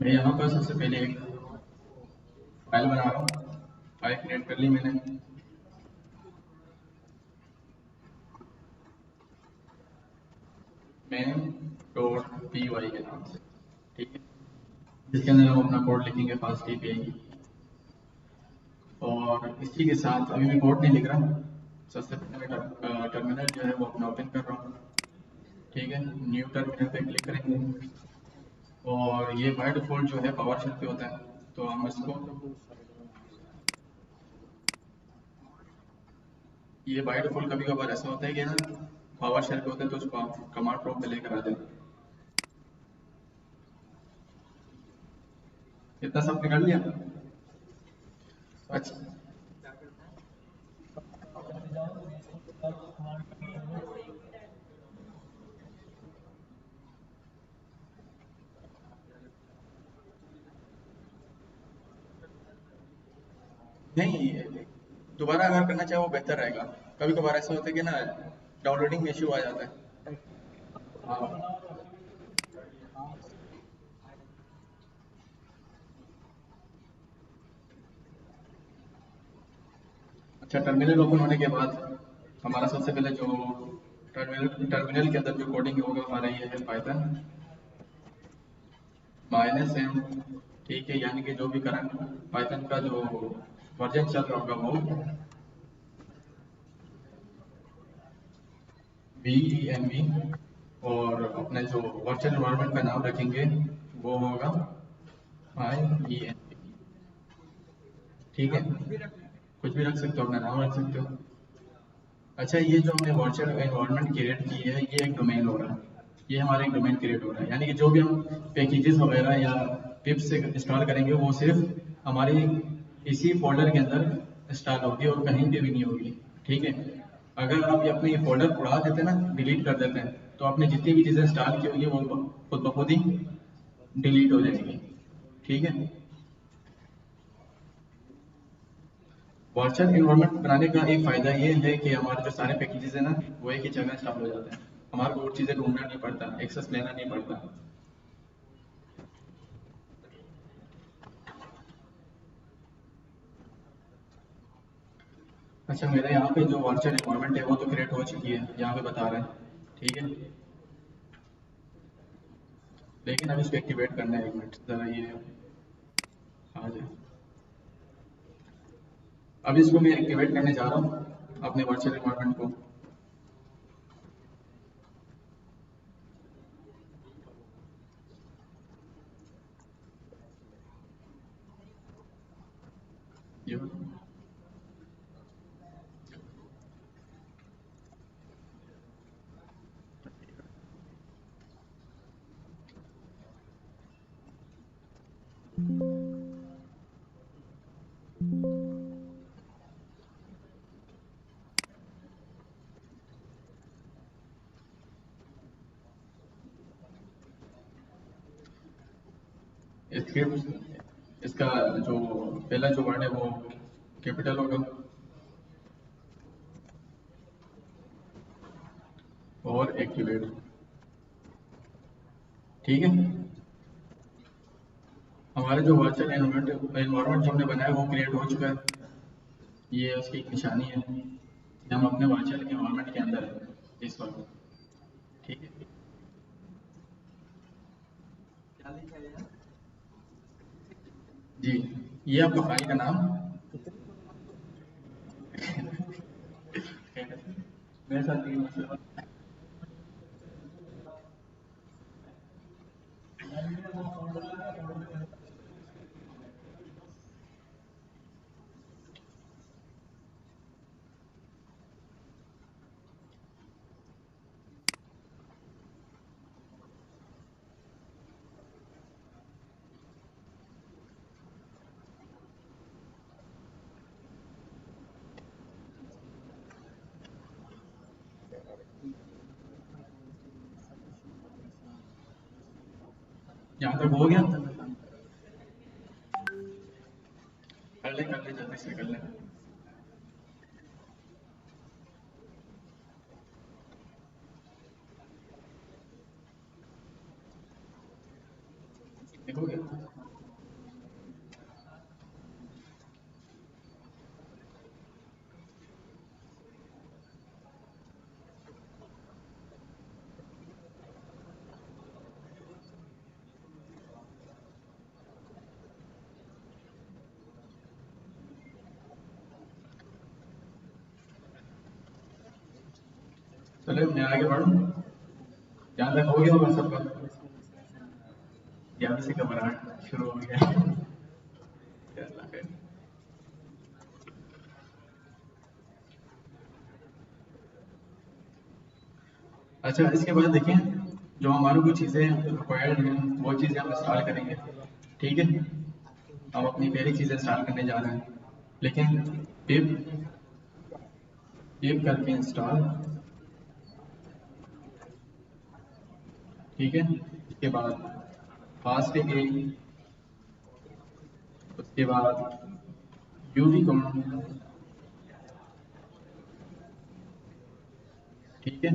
मैं यहाँ पर सबसे पहले एक फाइल बना रहा हूँ। फाइल क्रिएट कर ली मैंने। मैन डॉट पी वाई के नाम से, ठीक है, जिसके अंदर हम अपना कोड लिखेंगे फास्ट API। और इसी के साथ अभी मैं कोड नहीं लिख रहा। सबसे पहले मैं टर्मिनल जो है वो अपना ओपन कर रहा हूँ। ठीक है, न्यू टर्मिनल पे क्लिक करेंगे और ये बाय डिफॉल्ट जो है पावर शेल पे होता है, तो हम इसको, ये बाय डिफॉल्ट कभी कभार ऐसा होता है कि ना पावर शेल पे होता है तो उसको आप कमांड प्रॉम्प्ट पे लेकर आ जाए। इतना सब निकाल लिया। अच्छा, नहीं, दोबारा अगर करना चाहे वो बेहतर रहेगा। कभी कभार ऐसा होता है कि ना डाउनलोडिंग में इशू आ जाता है। हाँ। अच्छा, टर्मिनल ओपन होने के बाद हमारा सबसे पहले जो टर्मिनल टर्मिनल के अंदर जो कोडिंग होगा हमारा ये है पाइथन -m। ठीक है, यानी कि जो भी करंट पाइथन का जो वर्जन चल रहा होगा वो VENV। और अपने जो वर्चुअल एनवायरनमेंट का नाम रखेंगे वो होगा IENV। ठीक है, कुछ भी रख सकते हो, अपना नाम रख सकते हो। अच्छा, ये जो हमने वर्चुअल एनवायरनमेंट क्रिएट की है ये एक डोमेन हो रहा है। ये हमारा एक डोमेन क्रिएट हो रहा है, यानी कि जो भी हम पैकेजेस वगैरह या पिप से इंस्टॉल करेंगे वो सिर्फ हमारी इसी फोल्डर के अंदर इंस्टॉल होगी और कहीं पे भी नहीं होगी। ठीक है, अगर आप ये अपने ये फोल्डर उड़ा देते हैं ना, डिलीट कर देते हैं, तो आपने जितनी भी चीज़ें इंस्टॉल की होगी वो खुद ब खुद ही डिलीट हो जाएगी। ठीक है, वर्चुअल एनवायरनमेंट बनाने का एक फ़ायदा ये है कि हमारे जो सारे पैकेजेस हैं ना वो एक ही जगह इंस्टॉल हो जाते हैं। हमारे को और चीज़ें ढूंढना नहीं पड़ता, एक्सेस लेना नहीं पड़ता। अच्छा, मेरे यहाँ पे जो वर्चुअल एनवायरनमेंट है वो तो क्रिएट हो चुकी है, यहाँ पे बता रहा है। ठीक है, लेकिन अब इसको एक्टिवेट करना है। एक मिनट ज़रा ये आ जाए। अब इसको मैं एक्टिवेट करने जा रहा हूँ अपने वर्चुअल एनवायरनमेंट को। ये स्क्रिप्ट, इसका जो पहला जो वर्ड है वो कैपिटल होगा और एक्टिवेट। ठीक है, हमारे जो वर्चुअल एनवायरनमेंट जो हमने बनाया है वो क्रिएट हो चुका है। ये उसकी एक निशानी है कि हम अपने वर्चुअल एनवायरनमेंट के अंदर हैं इस वक्त। ठीक है, जी, ये आपका फाइल का नाम। मेरे साथ तीन मसला। यहाँ तक हो गया, कर ले जल्दी से कर ले। ठीक हो गया। चलो मैं आगे बढ़ूँ, जहाँ तक हो गया होगा सबका, यहाँ से घबराहट शुरू हो गया। चलो फिर। अच्छा इसके बाद देखें, जो हमारे को चीज़ें रिक्वायर्ड हैं वो चीज़ें हम इंस्टॉल करेंगे, ठीक है। हम अपनी पहली चीज़ें इंस्टॉल करने जा रहे हैं, लेकिन पिप पिप करके इंस्टॉल, ठीक है। उसके बाद फास्ट ए, उसके बाद यूवी कमांड, ठीक है।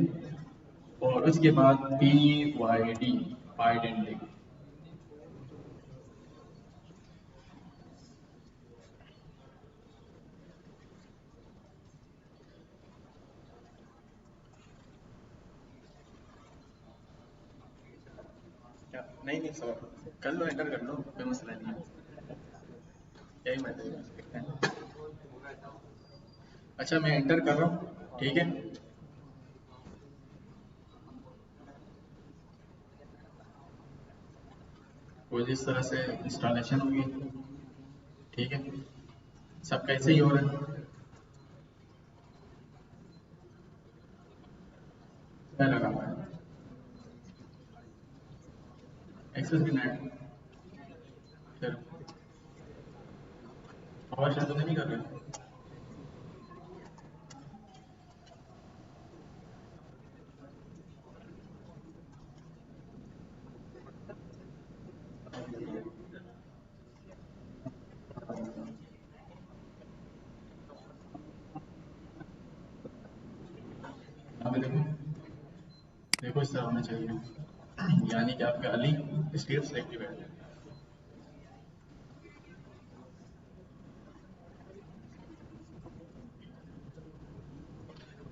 और उसके बाद पी वाई डी, आइडेंटिटी। क्या नहीं नहीं सर, कर लो, एंटर कर लो, कोई मसला नहीं है, यही मैसेज। अच्छा मैं एंटर कर रहा हूँ, ठीक है। वो जिस तरह से इंस्टॉलेशन होगी, ठीक है, सब कैसे ही हो रहा है, क्या लगा हुआ है, एक्सेस भी नेट, फिर पावर शेल तो नहीं कर रहे। यहाँ पे देखो, देखो इस तरह होना चाहिए, यानी कि आपका अली स्टेट सेलेक्टिव है।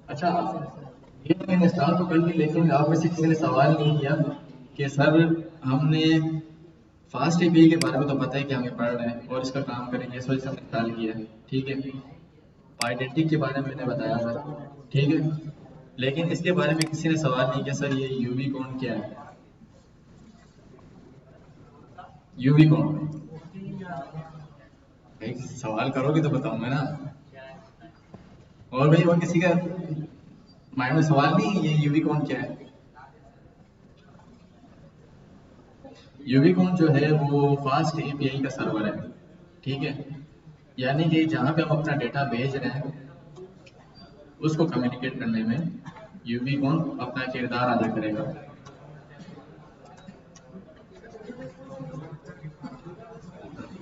अच्छा ये तो मैंने इंस्टॉल तो कर ली, लेकिन आप में से किसी ने सवाल नहीं किया कि सर हमने फास्ट एपीआई के बारे में तो पता है कि हमें पढ़ रहे हैं और इसका काम करेंगे, इस वजह से हमने इंस्टॉल किया है, ठीक है। आइडेंटिटी के बारे में मैंने बताया था, ठीक है। लेकिन इसके बारे में किसी ने सवाल नहीं किया सर ये यूवी कौन क्या है, यूवी कौन, भाई सवाल करोगे तो बताऊंगा ना। और भाई और किसी का माइंड में सवाल नहीं है, ये यूवी कौन क्या है। यूबिकॉन जो है वो फास्ट एपीआई का सर्वर है, ठीक है। यानी कि जहाँ पे हम अपना डेटा भेज रहे हैं उसको कम्युनिकेट करने में यूबिकॉन अपना किरदार अदा करेगा।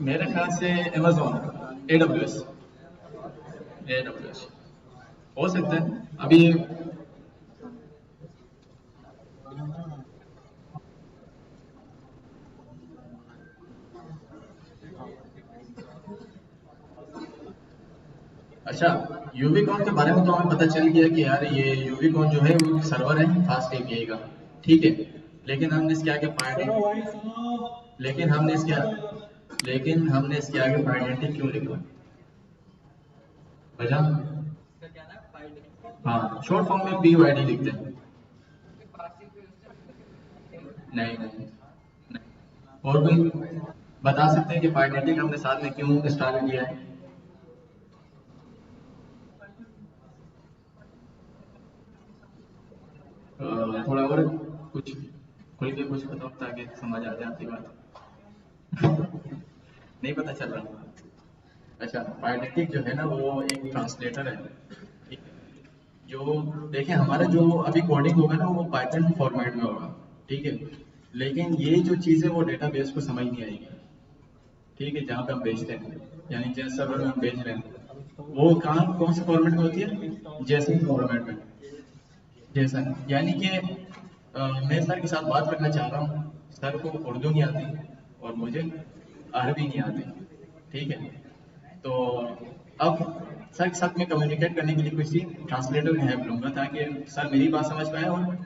मेरे ख्याल से अमेजोन, एडब्ल्यूएस, एडब्ल्यूएस हो सकता है अभी। अच्छा यूबिकॉन के बारे में तो हमें पता चल गया कि यार ये यूबिकॉन जो है वो सर्वर है फास्ट एपीआई का, ठीक है। लेकिन हमने इसके आगे लेकिन हमने इसके लेकिन हमने इसके आगे आइडेंटिटी क्यों लिखा, वजह, हाँ शॉर्ट फॉर्म में पी वाई डी लिखते हैं। नहीं नहीं नहीं, और कोई बता सकते हैं कि पाइनेटिक हमने साथ में क्यों इंस्टॉल किया है। थोड़ा और कुछ खुल के कुछ बताओ ताकि समझ आ जाए आपकी बात। नहीं पता चल रहा। अच्छा पाइनेटिक जो है ना वो एक ट्रांसलेटर है, ठीक है। जो देखिए हमारा जो अभी कोडिंग होगा ना वो पाइथन फॉर्मेट में होगा, ठीक है। लेकिन ये जो चीज़ है वो डेटाबेस को समझ नहीं आएगी, ठीक है। जहाँ पे हम भेजते हैं यानी जिस सर्वर में हम भेज रहे हैं वो कहाँ कौन से फॉर्मेट में होती है, जेसन फॉर्मेट में। जेसन यानी कि मैं सर के साथ बात करना चाह रहा हूँ, सर को उर्दू नहीं आती और मुझे अरबी नहीं आती, ठीक है। तो अब सर के साथ में कम्युनिकेट करने के लिए किसी ट्रांसलेटर की हेल्प लूंगा ताकि सर मेरी बात समझ पाए और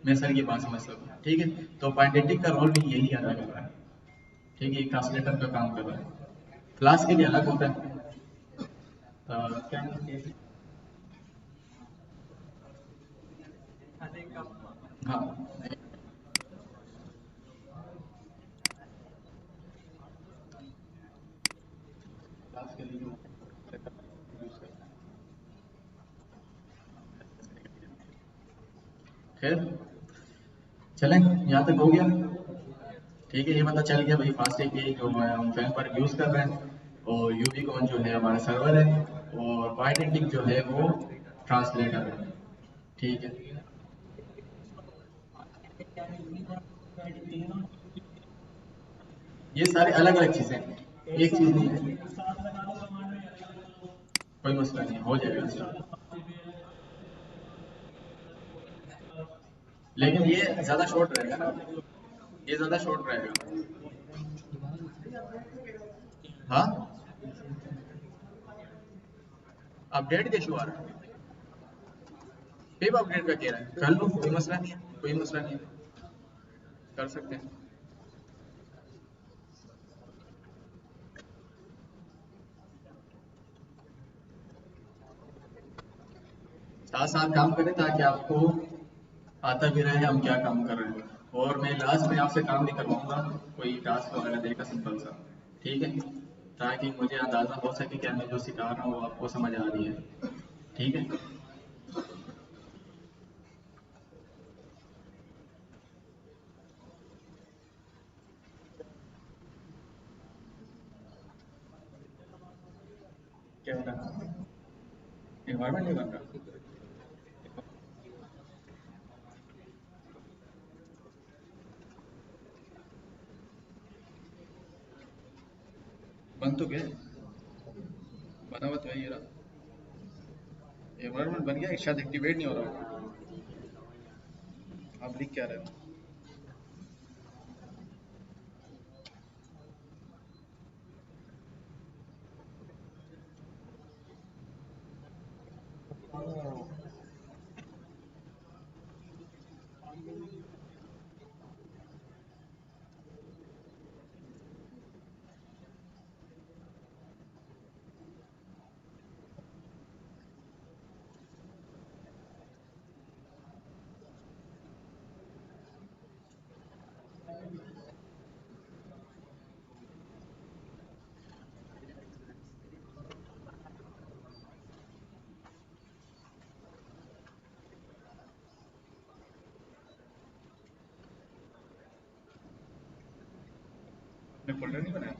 मैं सर की बात समझ सकूँ, ठीक है। तो पाइंडेटिक का रोल भी यही अदा कर रहा है, ठीक है। ट्रांसलेटर का काम कर रहा है, क्लास के लिए अलग होता है। क्या हाँ क्लास के लिए यूज करना है। खैर चलें, यहाँ तक हो गया। ठीक है, ये पता चल गया भाई फास्ट एपीआई जो है हम फैन पर यूज़ कर रहे हैं, और यूबीकॉन जो है हमारा सर्वर है, और पाइडेंटिक जो है वो ट्रांसलेटर है। ठीक है, ये सारे अलग अलग चीज़ें हैं, एक चीज़ नहीं है। कोई मसला नहीं, हो जाएगा इंस्टॉल। लेकिन ये ज़्यादा शॉर्ट रहेगा ना, ये ज़्यादा शॉर्ट रहेगा। हाँ, अपडेट का इशू आ रहा है। वेब अपडेट का कह रहा है, कर लो, कोई मसला नहीं है, कोई मसला नहीं है, कर सकते हैं। साथ साथ काम करें ताकि आपको आता भी रहे हम क्या काम कर रहे हैं, और मैं लास्ट में आपसे काम भी करवाऊंगा, कोई टास्क वगैरह देगा सिंपल सा। ठीक है, ताकि मुझे अंदाज़ा हो सके कि मैं जो सिखा रहा हूँ वो आपको समझ आ रही है। ठीक है, क्या बता रहा, इन्वायरमेंट नहीं बन रहा, बन तो गया, बना हुआ तो है ये रहा, इन्वायरमेंट बन गया, शायद एक्टिवेट नहीं हो रहा। आप लिख क्या रहे हो? आपने फोल्डर नहीं बनाया?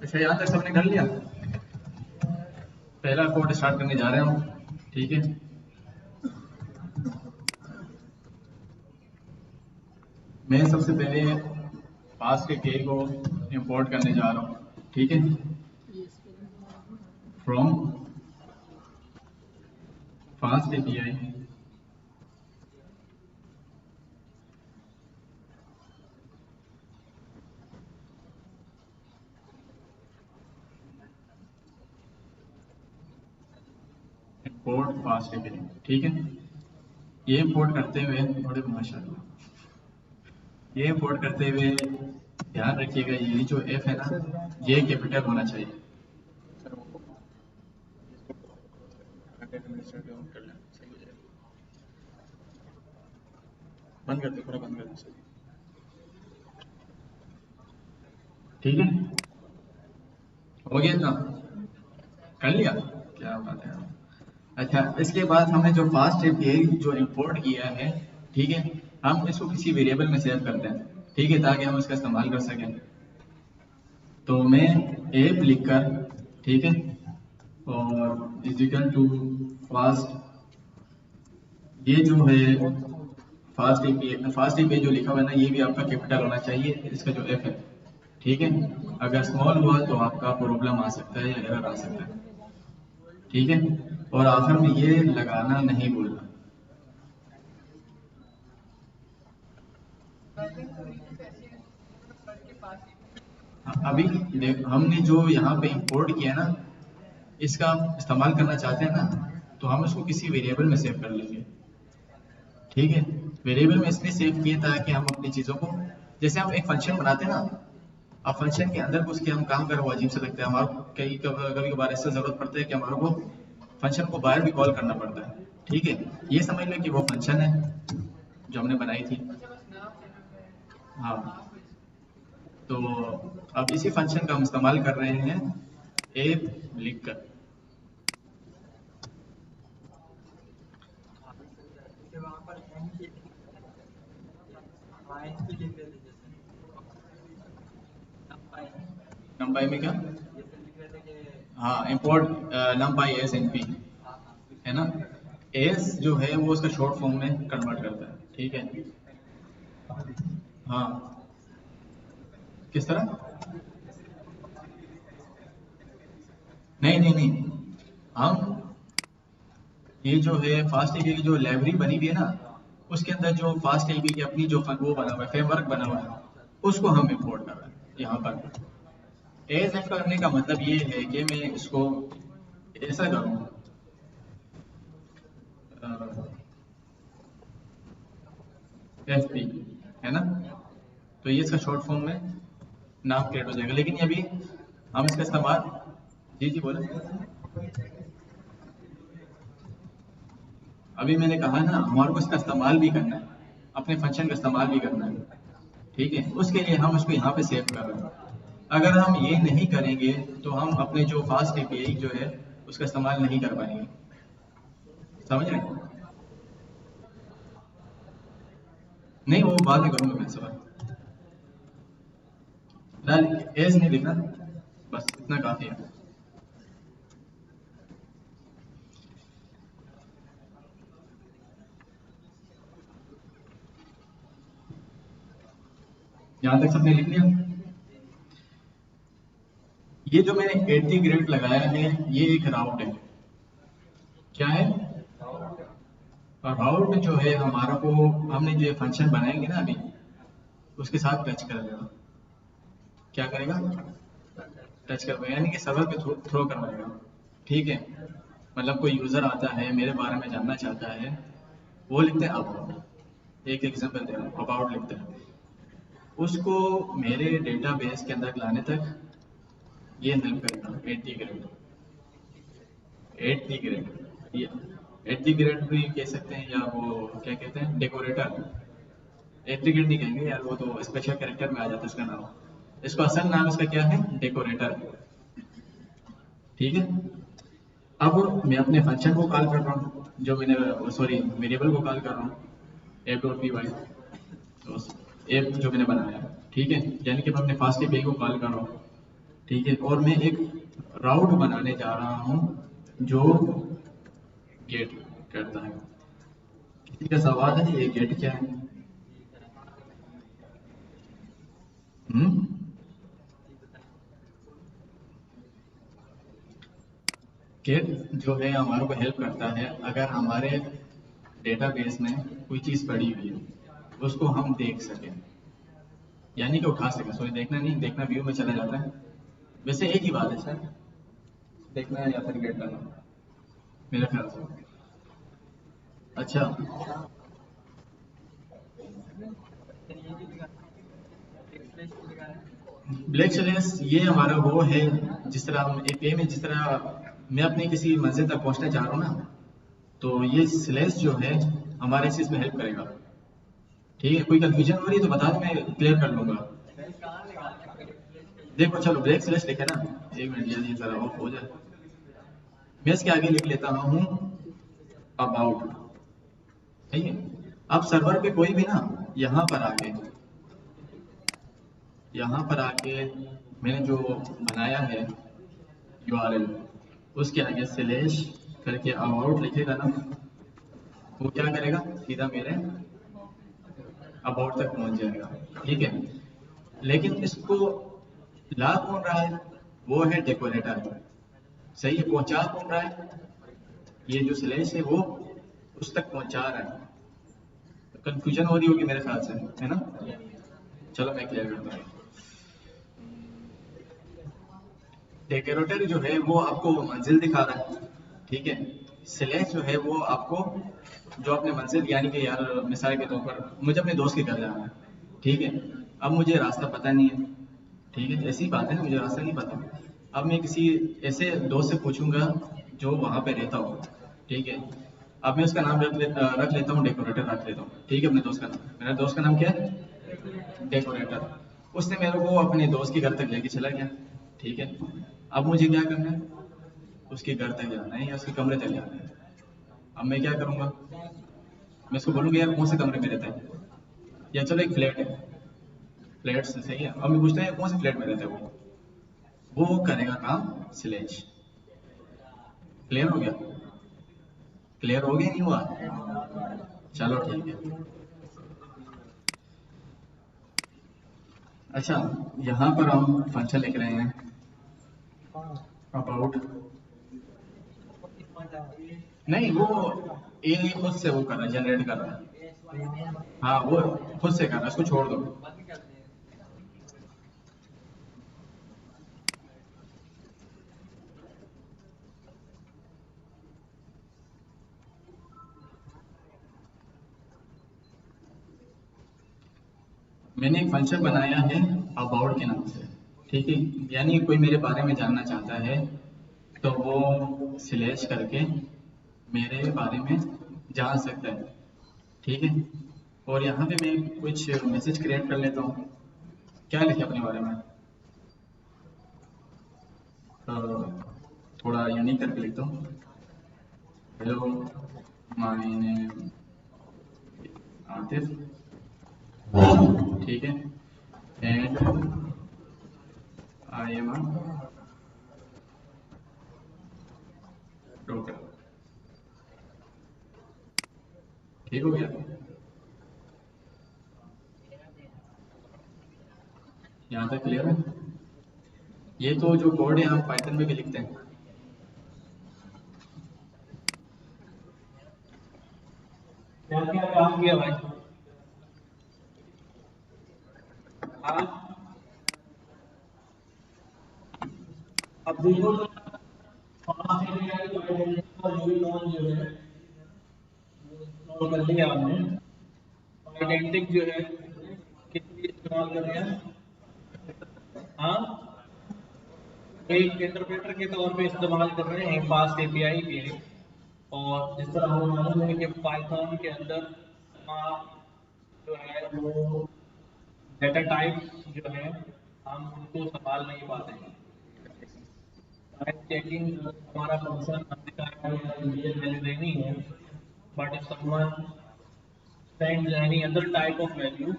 अच्छा, यहाँ तक सबने कर लिया। पहला कोड स्टार्ट करने जा रहे हूँ। ठीक है, मैं सबसे पहले फास्ट के को इंपोर्ट करने जा रहा हूँ, ठीक है। From fast API import fast API, ठीक है। ये इंपोर्ट करते हुए थोड़े माशाल्लाह, ये इंपोर्ट करते हुए ध्यान रखिएगा ये जो एफ है ना, ये कैपिटल होना चाहिए। बंद कर दो, पूरा बंद कर दो, ठीक है। हो गया ना, कर लिया, क्या बात है। अच्छा, इसके बाद हमने जो फास्ट एपीआई जो इंपोर्ट किया है, ठीक है, हम इसको किसी वेरिएबल में सेव करते हैं, ठीक है, ताकि हम इसका इस्तेमाल कर सकें। तो मैं एप लिखकर, ठीक है, और इजिकल टू फास्ट, ये जो है फास्ट एपीआई जो लिखा हुआ है ना, ये भी आपका कैपिटल होना चाहिए, इसका जो एफ है, ठीक है। अगर स्मॉल हुआ तो आपका प्रॉब्लम आ सकता है या एरर आ सकता है, ठीक है। और आखिर में ये लगाना नहीं भूलना। अभी देख, हमने जो यहाँ पे इंपोर्ट किया ना, इसका हम इस्तेमाल करना चाहते हैं ना, तो हम इसको किसी वेरिएबल में सेव कर लेंगे, ठीक है। वेरिएबल में इसलिए सेव किए ताकि हम अपनी चीज़ों को, जैसे हम एक फंक्शन बनाते हैं ना, अब फंक्शन के अंदर घुस के हम काम करें वो अजीब से लगता है हमारे को। कभी कभार ऐसा ज़रूरत पड़ता है कि हमारे को फंक्शन को बाहर भी कॉल करना पड़ता है, ठीक है। ये समझ लो कि वो फंक्शन है जो हमने बनाई थी, हाँ। तो अब इसी फंक्शन का हम इस्तेमाल कर रहे हैं एप लिखकर। नंपाई में क्या, हाँ, import NumPy as N P, है ना। एस जो है वो उसका शॉर्ट फॉर्म में कन्वर्ट करता है, ठीक है। हाँ, किस तरह, नहीं नहीं नहीं, हम ये जो है फास्ट एपीआई की जो लाइब्रेरी बनी हुई है ना, उसके अंदर जो फास्ट एपीआई की अपनी जो वो बना हुआ है, फ्रेमवर्क बना हुआ है, उसको हम इंपोर्ट कर रहे हैं यहाँ पर। एएसएफ करने का मतलब ये है कि मैं इसको ऐसा करूँ, एफ पी, है ना। तो ये इसका शॉर्ट फॉर्म में नाम क्रिएट हो जाएगा, लेकिन अभी हम इसका इस्तेमाल, जी जी बोले, अभी मैंने कहा ना हमारे को इसका इस्तेमाल भी करना है, अपने फंक्शन का इस्तेमाल भी करना है, ठीक है। उसके लिए हम उसको यहाँ पे सेव कर रहे हैं। अगर हम ये नहीं करेंगे तो हम अपने जो फास्ट एपीआई जो है उसका इस्तेमाल नहीं कर पाएंगे, समझ रहे हैं। नहीं, वो बाद में करूँगा मैं सवाल, फिलहाल एज नहीं लिखना, बस इतना काफ़ी है। यहाँ तक सबने लिख लिया। ये जो मैंने 80 ग्रेड लगाया है, ये एक राउट है, क्या है, राउट जो है हमारा को, हमने जो फंक्शन बनाएंगे ना अभी, उसके साथ टच कर देगा। क्या करेगा, टच करवाएगा, यानी कि सर्वर पे थ्रो करवाएगा, ठीक है। मतलब कोई यूज़र आता है मेरे बारे में जानना चाहता है, वो लिखते हैं अबाउट, एक एग्जांपल दे रहा हूँ, अबाउट लिखते हैं, उसको मेरे डेटाबेस के अंदर लाने तक ये हेल्प करेगा। 80 ग्रेड, 80 ग्रेड, ये 80 ग्रेड भी कह सकते हैं, या वो क्या कहते हैं, डेकोरेटर। 80 ग्रेड नहीं कहेंगे यार, वो तो स्पेशल कैरेक्टर में आ जाता है इसका नाम। इसका असल नाम इसका क्या है, डेकोरेटर, ठीक है। अब मैं अपने फंक्शन को कॉल कर रहा हूँ, जो मैंने, सॉरी, वेरिएबल को कॉल कर रहा हूँ, एप डॉट पी वाई, तो एप जो मैंने बनाया है, ठीक है, यानी कि मैं अपने फास्ट एपीआई को कॉल कर रहा हूँ, ठीक है। और मैं एक राउट बनाने जा रहा हूँ जो गेट करता है। किसी का सवाल है, ये गेट क्या है। कि जो है हमारे को हेल्प करता है अगर हमारे डेटाबेस में कोई चीज़ पड़ी हुई है उसको हम देख सकें, यानी कि उठा सकें। सॉरी, देखना नहीं, देखना व्यू में चला जाता है। वैसे एक ही बात है सर, देखना है या फिर गेट करना, मेरे ख्याल से। अच्छा, ब्लैक स्लेस ये हमारा वो है, जिस तरह हम एपीआई में जिस तरह मैं अपनी किसी मंजिल तक पहुंचना चाह रहा हूँ ना, तो ये स्लेस जो है हमारे इस चीज़ में हेल्प करेगा। ठीक है, कोई कंफ्यूजन हो रही है तो बता दो, मैं क्लियर कर लूंगा। देखो चलो, ब्लैक स्लेस लिखे ना, एक मिनट ये जरा ऑफ हो जाए। मैं इसके आगे लिख लेता हूँ अबाउट। ठीक है, अब सर्वर पे कोई भी ना यहाँ पर आके मैंने जो बनाया है यूआरएल, उसके आगे स्लैश करके अबाउट लिखेगा ना, वो क्या करेगा, सीधा मेरे अबाउट तक पहुंच जाएगा। ठीक है, लेकिन इसको ला कौन रहा है, वो है डेकोरेटर। सही है, पहुंचा कौन रहा है, ये जो स्लैश है वो उस तक पहुंचा रहा है। तो कंफ्यूजन हो रही होगी मेरे ख्याल से, है ना। चलो मैं क्लियर करता हूँ। डेकोरेटर जो है वो आपको मंजिल दिखा रहा है। ठीक है, स्लैश जो है वो आपको जो अपने मंजिल, यानी कि यार मिसाल के तौर पर मुझे अपने दोस्त के घर जाना है। ठीक है, अब मुझे रास्ता पता नहीं है। ठीक है, ऐसी बात है ना, मुझे रास्ता नहीं पता। अब मैं किसी ऐसे दोस्त से पूछूंगा जो वहाँ पे रहता हो। ठीक है, अब मैं उसका नाम रख लेता हूँ डेकोरेटर रख लेता हूँ। ठीक है, अपने दोस्त का नाम, मेरा दोस्त का नाम क्या है, डेकोरेटर। उसने मेरे को अपने दोस्त के घर तक लेके चला गया। ठीक है, अब मुझे क्या करना है, उसके घर तक जाना है या उसके कमरे तक जाना है। अब मैं क्या करूँगा, मैं उसको बोलूँगा यार कौन से कमरे में रहता है, या चलो एक फ्लैट है, फ्लैट से सही है। अब मैं पूछता है कौन से फ्लैट में रहता है वो करेगा काम स्लेश। क्लियर हो गया, क्लियर हो गया नहीं हुआ, चलो ठीक है। अच्छा, यहाँ पर हम फंक्शन लिख रहे हैं अबाउट, नहीं वो ए खुद से वो कर रहा है, जनरेट कर रहा है। हाँ वो खुद से कर रहा है, उसको छोड़ दो। मैंने एक फंक्शन बनाया है अबाउट के नाम से। ठीक है, यानी कोई मेरे बारे में जानना चाहता है तो वो स्लैश करके मेरे बारे में जान सकता है। ठीक है, और यहाँ पे मैं कुछ मैसेज क्रिएट कर लेता हूँ। क्या लिखे अपने बारे में, तो थोड़ा यूनिक करके लिखता हूँ। Hello, my name Atif. ठीक है, and I am a doctor. ठीक हो गया, यहाँ तक क्लियर है। ये तो जो कोड है हम पाइथन में भी लिखते हैं। क्या क्या काम किया भाई, हाँ। अब देखो तो जो है कर लिया हमने, आइडेंटिक जो है कितनी इस्तेमाल कर रहे हैं, हाँ, एक इंटरप्रेटर के तौर पे इस्तेमाल कर रहे हैं फास्ट एपीआई के। और जिस तरह हमें मालूम है कि पाइथन के अंदर जो है वो डेटा टाइप्स जो है हम उनको संभाल नहीं पाते हैं। टाइप चेकिंग हमारा फंक्शन वैल्यू देनी है, but if someone sends any other type of value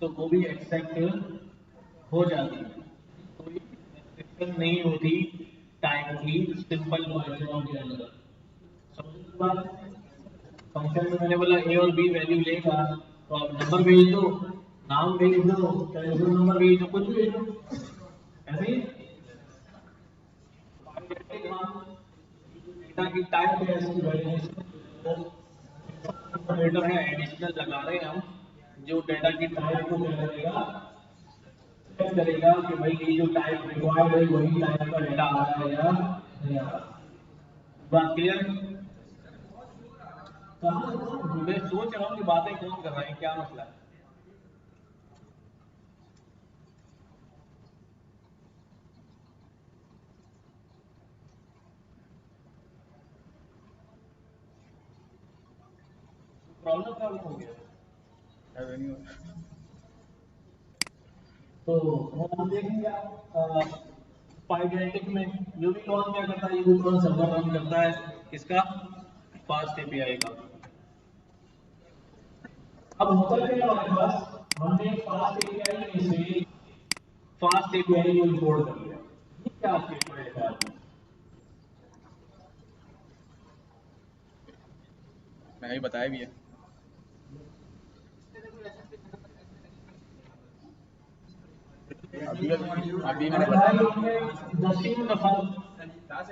तो वो भी एक्सेप्ट हो जाती है। कोई रिस्ट्रिक्शन नहीं होती टाइप की सिंपल पाइथन के अंदर। फंक्शन में मैंने बोला ए और बी वैल्यू लेगा तो आप नंबर भेज दो, नाम भेज दो, टेलीफोन नंबर भेज दो, कुछ भी भेज दो, ऐसे ही। डेटा की टाइप है, इसकी वैल्यूएशन ऑपरेटर है, एडिशनल लगा रहे हैं हम, जो डेटा की टाइप को क्या करेगा, चेक करेगा कि भाई ये जो टाइप रिक्वायर्ड है वही टाइप का डेटा आ रहा है या नहीं आ रहा। बात क्लियर? मैं सोच रहा हूँ कि बातें कौन कर रहे हैं, क्या मसला है। प्रॉब्लम हो गया। तो वो हम देखेंगे पाइडेंटिक में यूवी कौन क्या करता है, यूवी कौन सर्वर रन करता है किसका, फास्ट एपीआई का। अब होता क्या हमारे पास, हमने फास्ट एपीआई में से फास्ट एपीआई को इंपोर्ट कर लिया, ये क्या स्टेटमेंट है आपने, मैंने बताया भी है। अभी मैंने बताया। 10 दफा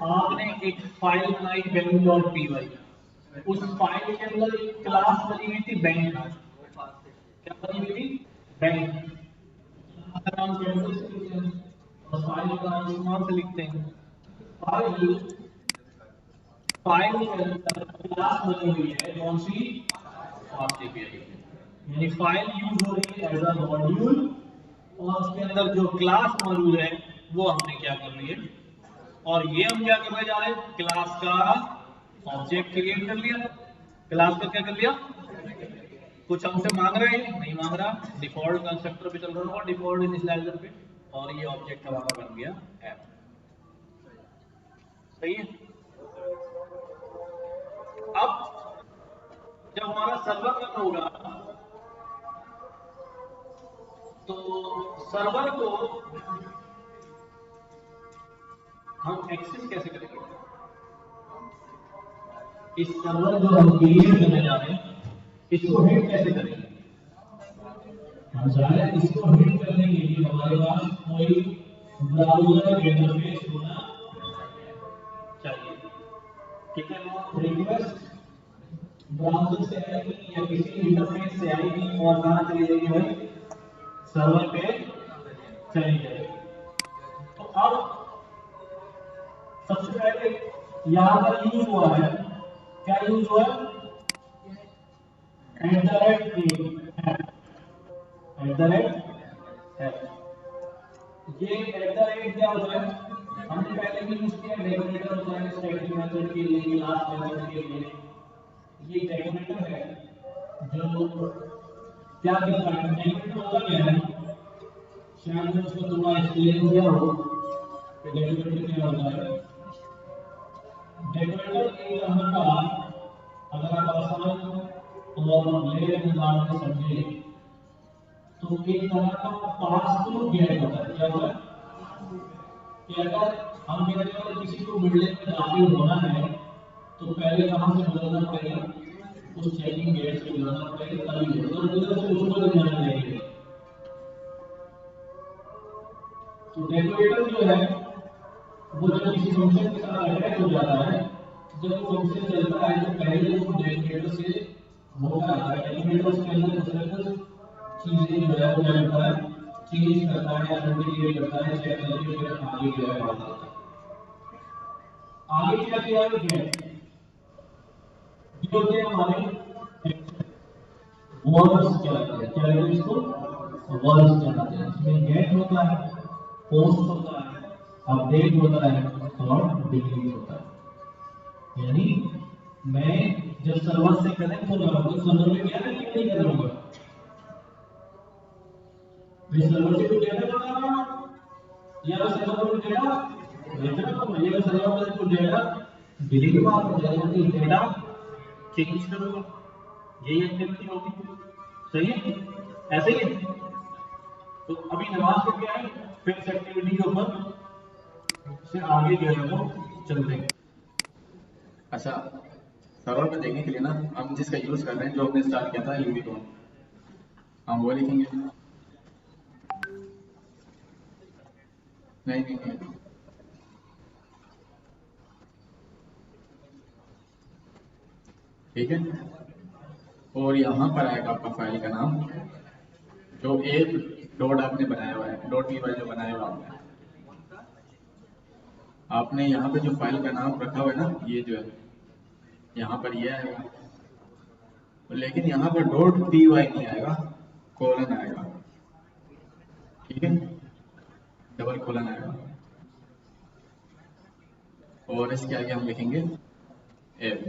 आपने एक फाइल बनाई बैंक.py, उस फाइल के अंदर एक क्लास बनी हुई थी बैंक, क्या बनी हुई थी, बैंक का नाम कैंपस से लिखते हैं और फाइल का नाम स्मॉल से लिखते हैं। फाइल फाइल के अंदर क्लास बनी हुई है कौन सी, फास्ट एपीआई, यानी फाइल यूज हो रही है एज अ मॉड्यूल और उसके अंदर जो क्लास मौजूद है वो हमने क्या कर रही है, और ये हम क्या करने जा रहे हैं, क्लास का ऑब्जेक्ट क्रिएट कर लिया, क्लास का क्या कर लिया, कुछ हमसे मांग रहे हैं, नहीं मांग रहा, डिफॉल्ट कंस्ट्रक्टर पे चल रहा होगा, डिफॉल्ट इनिशियलाइजर पे, और ये ऑब्जेक्ट हमारा बन गया ऐप। सही है। अब जब हमारा सर्वर रन होगा तो सर्वर को हम एक्सेस कैसे करेंगे, इस सर्वर जो हम क्रिएट करने जा रहे हैं इसको हिट कैसे करेंगे, हम चाह रहे हैं इसको हिट करने के लिए हमारे पास कोई ब्राउजर इंटरफेस होना चाहिए। ठीक है, रिक्वेस्ट ब्राउजर से आएगी या किसी इंटरफेस से आएगी और कहां चली जाएगी भाई, सर्वर पे चली जाएगी। तो अब सबसे पहले यहां पर यूज हुआ है, क्या यूज हुआ है, @, ये क्या होता है, हमने पहले भी यूज किया, डेकोरेटर होता है स्टैटिक मेथड के लिए, क्लास मेथड के लिए। ये डेकोरेटर है जो क्या करता है, डेकोरेटर होता क्या है, शायद मैं उसको थोड़ा एक्सप्लेन किया हो कि डेकोरेटर क्या होता है। डेकोरेटर एक तरह का, अगर आप आसान और लेयर निकाल के समझे तो एक तरह का पास थ्रू गेट होता है। क्या होता है कि अगर हम कहते हैं किसी को बिल्डिंग में दाखिल होना है तो पहले कहां से गुजरना पड़ेगा, उस चेकिंग गेट से गुजरना पड़ेगा, तभी होगा, उधर से उसको नहीं जाना चाहिए। तो डेकोरेटर जो है वो जब किसी फंक्शन के साथ अटैच हो जाता है, जब वो फंक्शन चलता है तो पहले वो डेकोरेटर से होता है, डेकोरेटर उसके अंदर कुछ ना कुछ चीजें जो है वो क्या करता है, चेंज करता है, ऑथेंटिकेट करता है, चेक करके फिर आगे जो है बढ़ता है। आगे क्या किया है, जो होते हैं हमारे वर्ड्स कहलाते हैं, क्या कहते हैं इसको, वर्ड्स कहलाते हैं। इसमें गेट होता है, पोस्ट होता है, अपडेट होता है और डिलीट होता है। यानी मैं जब सर्वर से कनेक्ट हो रहा हूं तो सर्वर में क्या नहीं कर रहा हूं, मैं सर्वर से कुछ डेटा बना रहा हूं या सर्वर में डेटा भेज रहा हूं, या सर्वर में कुछ डेटा डिलीट मार रहा हूं, डेटा चेंज करूंगा, यही एक्टिविटी होगी। सही है, ऐसे ही है। तो अभी नमाज को क्या है, फिक्स एक्टिविटी के ऊपर से आगे जो है वो चलते हैं। अच्छा, सर्वर पे देखने के लिए ना हम जिसका यूज कर रहे हैं, जो हमने स्टार्ट किया था यूवी को, हम वो लिखेंगे। नहीं नहीं नहीं, ठीक है। और यहाँ पर आएगा आपका फाइल का नाम, जो एक डॉट आपने बनाया हुआ है, डॉट पी वाई जो बनाया हुआ आपने, आपने यहाँ पे जो फाइल का नाम रखा हुआ है ना, ये जो है यहाँ पर ये आएगा, लेकिन यहाँ पर डॉट पी वाई नहीं आएगा, कोलन आएगा, ठीक है, डबल कोलन आएगा, और इसके आगे हम लिखेंगे एफ,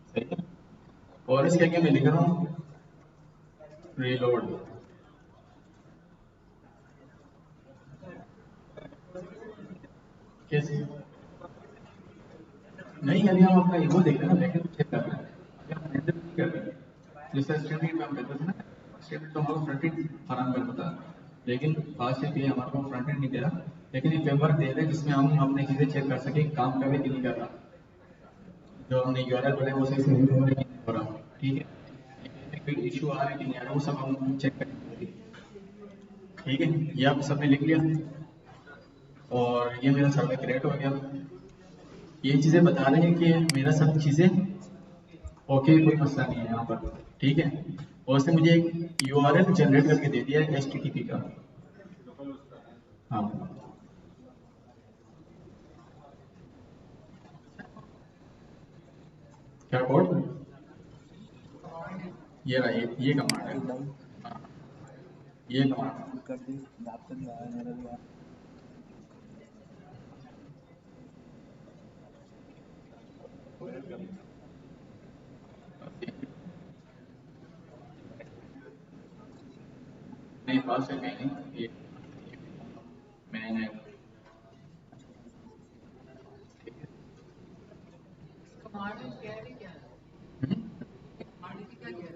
सही है। और इसके आगे मैं लिख रहा हूँ रीलोड, कैसे? नहीं, अभी हम अपना ईगो देख रहे हैं ना, लेकिन चेक कर रहे हैं, अभी हम हैंडल नहीं कर रहे हैं। जैसे स्टेटमेंट में हम कहते थे ना, स्टेटमेंट तो हमारा फ्रंट एंड फराहम करता था, लेकिन फास्ट एंड हमारे को फ्रंट एंड नहीं दे रहा, लेकिन एक फ्रेमवर्क दे रहे हैं जिसमें हम अपनी चीजें चेक कर सके, काम कर रहे कि नहीं कर रहा, जो हमने यूआरएल बनाया वो सही से हो रहा है कि नहीं हो रहा, ठीक है, कोई इशू आ रहा है कि नहीं आ रहा, वो सब हम चेक करेंगे, ठीक है। ये आप सबने लिख लिया, और ये मेरा सर्वे क्रिएट हो गया। ये चीजें बता रहे हैं कि मेरा सब चीजें ओके, कोई मसला नहीं है यहाँ पर, ठीक है। और उसने मुझे एक यूआरएल जनरेट करके दे दिया है एचटीटीपी का, हाँ, क्या कोड, ये रहा, ये कमांड है, हाँ, ये कमांड, नहीं पास है कहीं नहीं, ये मैंने,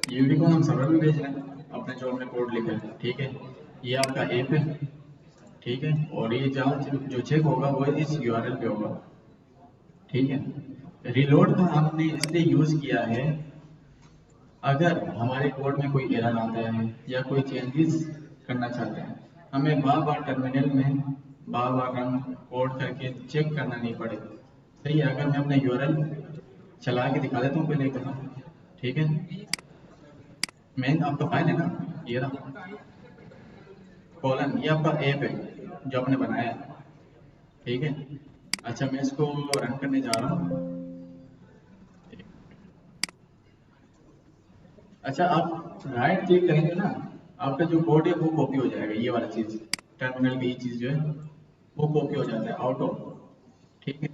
यूडी को हम सर्वर में भेज रहे हैं अपने जो हमने कोड लिखा है, ठीक है। ये आपका ऐप है, ठीक है, और ये जहाँ जो चेक होगा वो इस यूआरएल पे होगा, ठीक है। रिलोड का हमने इसलिए यूज किया है, अगर हमारे कोड में कोई एरर आता है या कोई चेंजेस करना चाहते हैं, हमें बार बार टर्मिनल में बार बार रन कोड करके चेक करना नहीं पड़े, सही है। अगर मैं अपना यूआरएल चला के दिखा देता हूँ पहले एक दफा, ठीक है, मेन आपका फाइल है ना, ये रहा कॉलन, ये आपका ऐप है जो आपने बनाया है, ठीक है। अच्छा, मैं इसको रन करने जा रहा हूँ। अच्छा, आप राइट क्लिक करेंगे ना, आपका जो कोड है वो कॉपी हो जाएगा, ये वाला चीज, टर्मिनल की ये चीज जो है वो कॉपी हो जाता है ऑटो, ठीक है।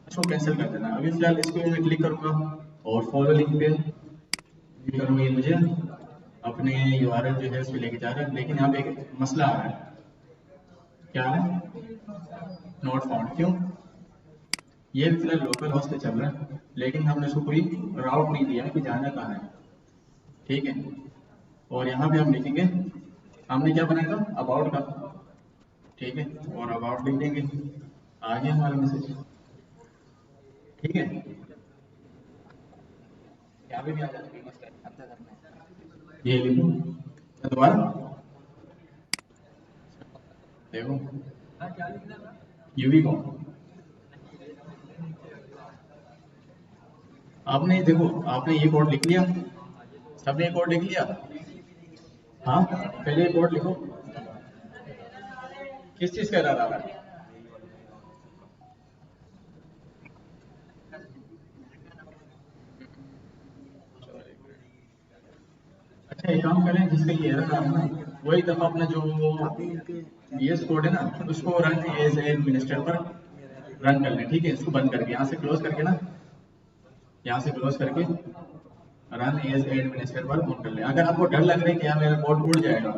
इसको कैंसिल कर देना, अभी फिलहाल इसको मैं क्लिक करूंगा और फॉलो लिंक पे क्लिक करूंगा, ये मुझे अपने यूआरएल जो है उस पे लेके जा रहा है, लेकिन यहाँ पे एक मसला आ रहा है, क्या है, नॉट फाउंड, क्यों? ये भी फिलहाल लोकल होस्ट पे चल रहा है, लेकिन हमने उसको कोई राउट नहीं दिया कि जाना कहाँ है, ठीक है। और यहाँ पे हम लिखेंगे, हमने क्या बनाया था, अबाउट का, ठीक है, और अबाउट लिख देंगे, आ गया हमारा मैसेज, ठीक है। यहाँ पे भी आ जाता है मसला, ये लिखो दोबारा, देखो यूवी को आपने, देखो आपने ये कोड लिख लिया, सबने ये कोड लिख लिया, हाँ, पहले ये कोड लिखो, किस चीज का एरर आ रहा है, अच्छा एक काम करें, जिसका ये एरर आ रहा है ना, वही दफा अपना जो बीएस कोड है ना, उसको रन एज एडमिनिस्ट्रेटर पर रन कर लें, ठीक है। इसको बंद करके यहाँ से क्लोज करके ना, यहाँ से क्लोज करके रन एज एडमिनिस्ट्रेटर पर ऑन कर लें। अगर आपको डर लग रहा है कि यार मेरा कोड उड़ जाएगा,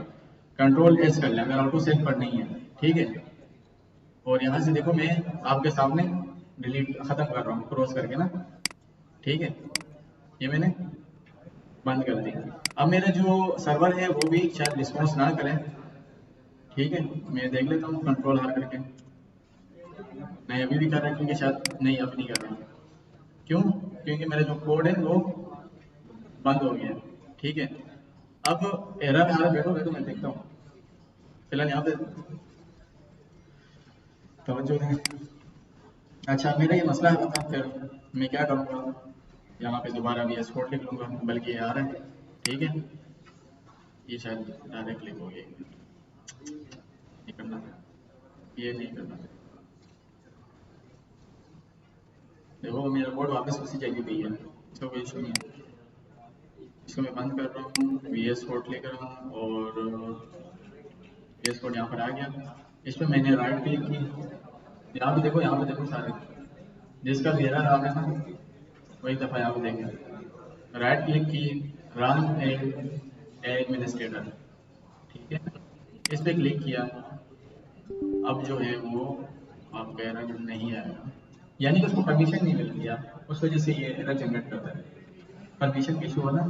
कंट्रोल एस कर लें, अगर ऑटो सेव पर नहीं है, ठीक है। और यहाँ से देखो, मैं आपके सामने डिलीट खत्म कर रहा हूँ क्रॉस करके ना, ठीक है, ये मैंने बंद कर दी। अब मेरा जो सर्वर है वो भी शायद रिस्पॉन्स ना करें, ठीक है, मैं देख लेता हूँ कंट्रोल आर करके, नहीं अभी भी कर रहा है, क्योंकि शायद नहीं, अब नहीं कर रहा, क्यों? क्योंकि मेरा जो कोड है वो बंद हो गया, ठीक है। अब एरर आ रहा है, बैठो बैठो मैं देखता हूँ, फिलहाल यहाँ पे तवज्जो दें। अच्छा मेरा ये मसला है, बता फिर मैं क्या करूँगा, यहाँ पे दोबारा वी एस कोड लिख लूँगा, बल्कि ये आ रहा है, ठीक है, ये शायद डायरेक्ट लिख हो गया, नहीं करना, ये नहीं करना। देखो मेरा कोड वापस उसी जगह पे ही है, इसका कोई इशू नहीं है। इसको मैं बंद कर रहा हूँ, वी एस कोड लिख रहा हूँ और वी एस कोड यहाँ पर आ गया। इसमें मैंने राइट क्लिक की, यहाँ पे देखो, यहाँ पे देखो सारे जिसका मेरा नाम है ना वही दफ़ा यहाँ पे देखें, राइट क्लिक की, रन एडमिनिस्ट्रेटर, ठीक है, इस पर क्लिक किया। अब जो है वो आप कह रहे हैं नहीं आएगा, यानी कि उसको परमिशन नहीं मिल गया, उस वजह से ये एरर जनरेट करता है। परमिशन इशू हो ना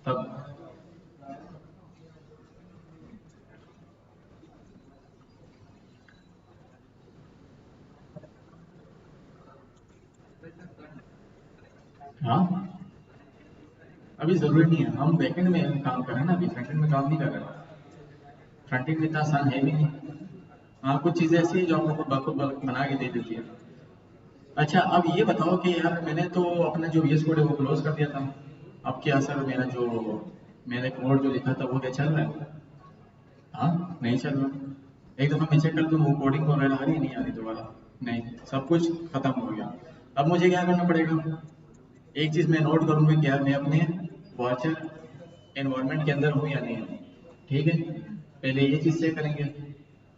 तब। हाँ अभी ज़रूरी नहीं है, हम बैकएंड में काम कर रहे हैं ना, अभी फ्रंट एंड में काम नहीं कर रहे हैं। फ्रंट एंड में इतना आसान है भी नहीं। हाँ कुछ चीज़ें ऐसी हैं जो आपको खुद बना के दे देती है। अच्छा अब ये बताओ कि यार मैंने तो अपना जो वीएस कोड है वो क्लोज कर दिया था, अब क्या असर मेरा जो मैंने कोड जो लिखा था वो क्या चल रहा है? हाँ नहीं चल रहा। एक दफ़ा मैं चेक कर दूँ वो कोडिंग वगैरह आ रही नहीं आ रही दोबारा, नहीं, सब कुछ खत्म हो गया। अब मुझे क्या करना पड़ेगा, एक चीज़ मैं नोट करूँगा कि यार मैं अपने वॉचर एनवायरनमेंट के अंदर हूँ या नहीं हूँ, ठीक है, पहले ये चीज़ चेक करेंगे,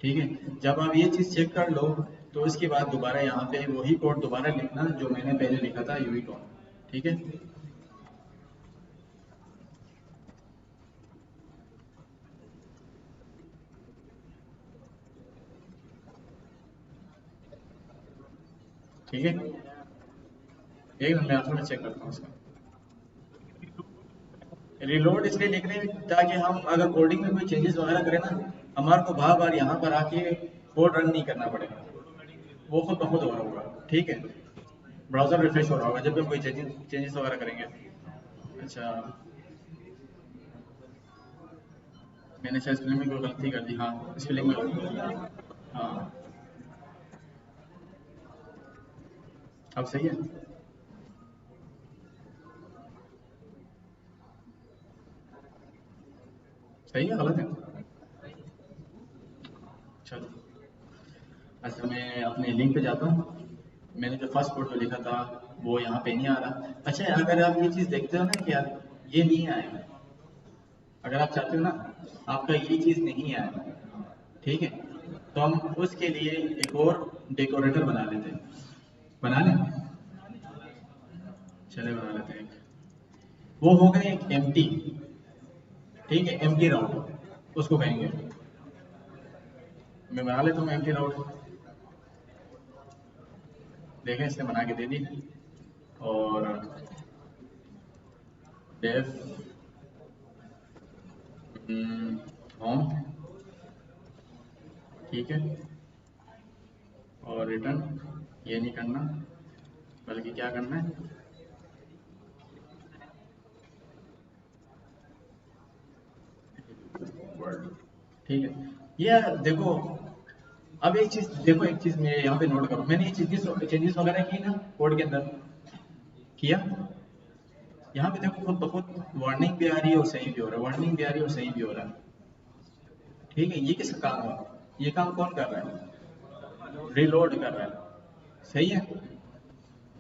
ठीक है। जब आप ये चीज़ चेक कर लो तो इसके बाद दोबारा यहाँ पे वही कोड दोबारा लिखना जो मैंने पहले लिखा था यूवी को, ठीक है। ठीक है एक मिनट मैं आपको चेक करता हूँ उसका। रिलोड इसलिए लिख रहे हैं ताकि हम अगर कोडिंग में कोई चेंजेस वगैरह करें ना, हमारे को बार बार यहाँ पर आके कोड रन नहीं करना पड़ेगा, वो खुद ब खुद हो रहा होगा, ठीक है। ब्राउजर रिफ्रेश हो रहा होगा जब भी हम कोई चेंजेस वगैरह करेंगे। अच्छा मैंने शायद स्पेलिंग में कोई गलती कर दी, हाँ स्पेलिंग में, हाँ अब सही है। सही है गलत है? चलो अच्छा मैं अपने लिंक पे जाता हूँ, मैंने जो फर्स्ट कोड जो लिखा था वो यहाँ पे नहीं आ रहा। अच्छा अगर आप ये चीज़ देखते हो ना कि यार ये नहीं आएगा, अगर आप चाहते हो ना आपका ये चीज़ नहीं आएगा, ठीक है, तो हम उसके लिए एक और डेकोरेटर बना लेते हैं। बना लें, चले बना लेते हैं वो होगा एक एम्प्टी, ठीक है, एम्प्टी राउट उसको कहेंगे। मैं बना लेता हूँ एम्प्टी राउट, देखें इसने बना के दे दी। और डेफ होम, ठीक है, और रिटर्न ये नहीं करना बल्कि क्या करना है, वर्ड, ठीक है। ये देखो अब एक चीज देखो, एक चीज मैं यहाँ पे नोट करो, मैंने ये चेंजेस वगैरह की ना कोड के अंदर किया, यहाँ पे देखो खुद ब खुद वार्निंग भी आ रही है और सही भी हो रहा है, वार्निंग भी आ रही है और सही भी हो रहा है, ठीक है। ये किसका काम हुआ, ये काम कौन कर रहा है, रिलोड कर रहा है, सही है।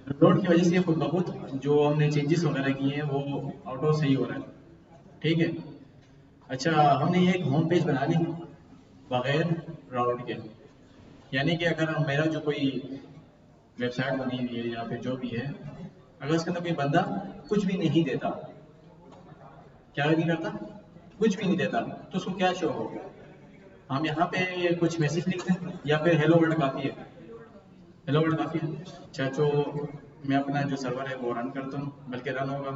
रिलोड की वजह से खुद ब खुद जो हमने चेंजेस वगैरह किए हैं वो ऑटो सही हो रहा है, ठीक है। अच्छा हमने ये एक होम पेज बना ली बगैर राउट के, यानी कि अगर मेरा जो कोई वेबसाइट बनी हुई है या फिर जो भी है, अगर उसके अंदर कोई बंदा कुछ भी नहीं देता, क्या नहीं करता, कुछ भी नहीं देता, तो उसको क्या शो होगा, हम यहाँ पे कुछ मैसेज लिख दें या फिर हेलो वर्ल्ड काफ़ी है, हेलो वर्ल्ड काफ़ी है। अच्छा तो मैं अपना जो सर्वर है वो रन करता हूँ, बल्कि रन होगा।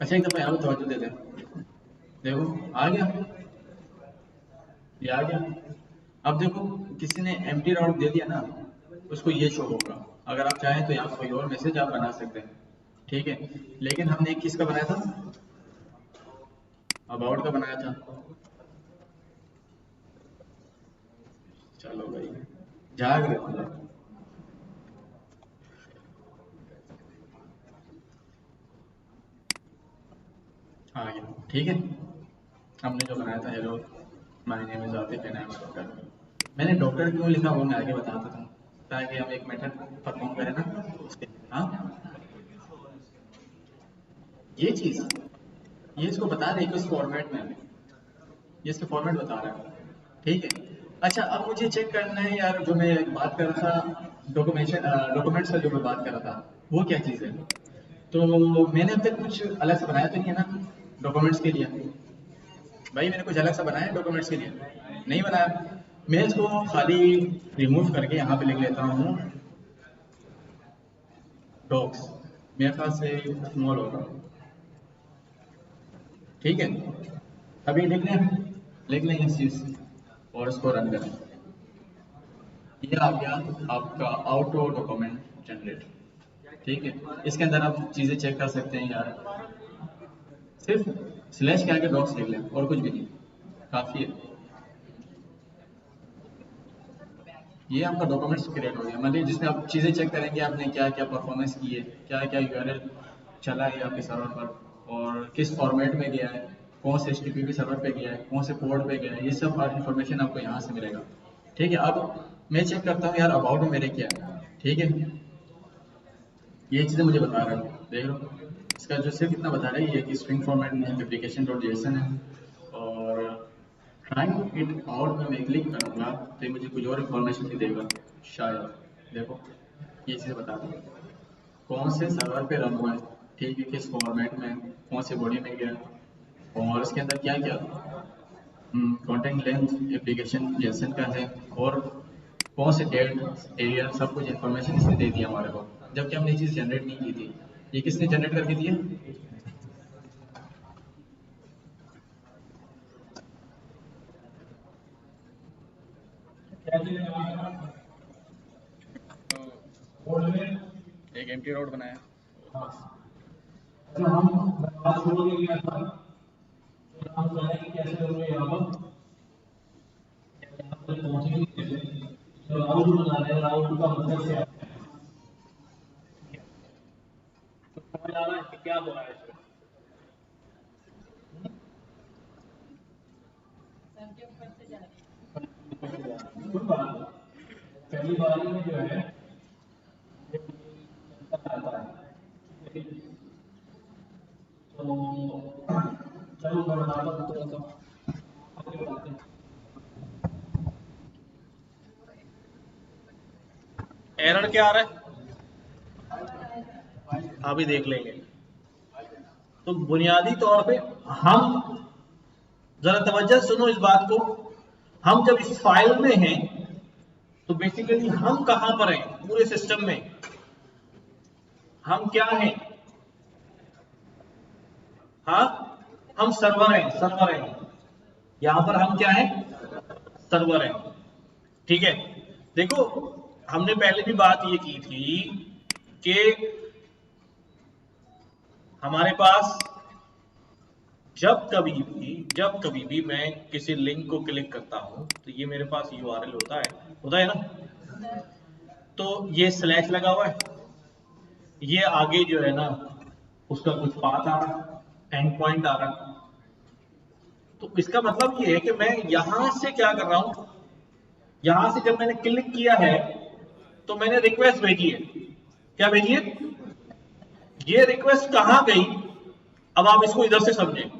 अच्छा एक दफ़ा यहाँ पर तवज्जो दे दें, देखो आ गया, ये आ गया। अब देखो किसी ने एम्प्टी राउट दे दिया ना, उसको ये शो होगा, अगर आप चाहें तो यहाँ कोई और मैसेज आप बना सकते हैं, ठीक है। लेकिन हमने एक किसका बनाया था, अबाउट का बनाया था, चलो भाई, जाग रहे मतलब। हाँ ये ठीक है, हमने जो बनाया था hello my name is Atif and I am a doctor. मैंने डॉक्टर क्यों लिखा वो मैं आगे बताता था, ताकि हम एक मेथड परफॉर्म करें ना उसके। हाँ ये चीज़, ये इसको बता रहे हैं कि उस फॉर्मेट में, ये इसके फॉर्मेट बता रहा है, ठीक है। अच्छा अब मुझे चेक करना है यार, जो मैं बात कर रहा था डॉक्यूमेंटेशन, डॉक्यूमेंट्स का जो मैं बात कर रहा था, वो क्या चीज़ है। तो मैंने अब तक कुछ अलग से बनाया तो नहीं है ना डॉक्यूमेंट्स के लिए। भाई मैंने कुछ अलग सा बनाया है डॉक्यूमेंट्स के लिए, नहीं बनाया। मैं इसको खाली रिमूव करके यहाँ पे लिख लेता हूँ डॉक्स, मेरे ख्याल से स्मॉल होगा, ठीक है। अभी लिख लें इस चीज़ और इसको रन करें। ये आ गया आपका आउटडोर डॉक्यूमेंट जनरेट, ठीक है। इसके अंदर आप चीज़ें चेक कर सकते हैं यार, सिर्फ स्लैश के आगे डॉक्स लिख लें और कुछ भी नहीं, काफ़ी है। ये आपका डॉक्यूमेंट्स क्रिएट हो गया, मतलब जिसमें आप चीज़ें चेक करेंगे आपने क्या क्या परफॉर्मेंस की है, क्या क्या यूआरएल चला है आपके सर्वर पर, और किस फॉर्मेट में गया है, कौन से HTTP सर्वर पे गया है, कौन से पोर्ट पे गया है, ये सब इन्फॉर्मेशन आपको यहाँ से मिलेगा, ठीक है। अब मैं चेक करता हूँ यार अबाउट में मेरे क्या है, ठीक है। ये चीज़ें मुझे बता रहा है, देख लो इसका जो सिर्फ इतना बता रहा है ये कि स्ट्रिंग फॉर्मेट में एप्लीकेशन डॉट जेसन है, और ट्राइंग इट आउट में मैं क्लिक करूँगा तो ये मुझे कुछ और इन्फॉर्मेशन भी देगा शायद। देखो ये चीज़ बता दूँ कौन से सर्वर पे रन हुआ है, ठीक है, किस फॉर्मेट में, कौन से बॉडी में गया, और इसके अंदर क्या क्या कंटेंट लेंथ एप्लीकेशन जेसन का है, और कौन से डेट एरिया, सब कुछ इन्फॉर्मेशन इसने दे दिया हमारे को, जबकि हमने ये चीज़ जनरेट नहीं की थी। ये किसने जनरेट करके दी है? एक एम्प्टी रोड बनाया। तो हम बात शुरू में किया था, तो हम बताएं कि कैसे होंगे यहाँ पर पहुंचेंगे कैसे, तो राउट बना रहे हैं, राउट का मतलब क्या है, तो समझ आ रहा है कि क्या हो रहा है इसमें। कोई बात नहीं, पहली बारी में जो है आता है, तो चलो मैं बताता हूँ थोड़ा सा आगे बढ़ते हैं। एरर क्या आ रहा है अभी देख लेंगे। तो बुनियादी तौर पे हम जरा तवज्जो सुनो इस बात को, हम जब इस फाइल में हैं तो बेसिकली हम कहां पर हैं पूरे सिस्टम में, हम क्या हैं, हाँ हम सर्वर हैं, यहां पर हम क्या हैं, सर्वर हैं, ठीक है। देखो हमने पहले भी बात ये की थी कि हमारे पास जब कभी भी मैं किसी लिंक को क्लिक करता हूं तो ये मेरे पास यूआरएल होता है ना, तो ये स्लैश लगा हुआ है, ये आगे जो है ना उसका कुछ पाथ आ रहा है, एंड पॉइंट आ रहा है। तो इसका मतलब ये है कि मैं यहां से क्या कर रहा हूं, यहां से जब मैंने क्लिक किया है तो मैंने रिक्वेस्ट भेजी है, क्या भेजी है, ये रिक्वेस्ट कहां गई, अब आप इसको इधर से समझें।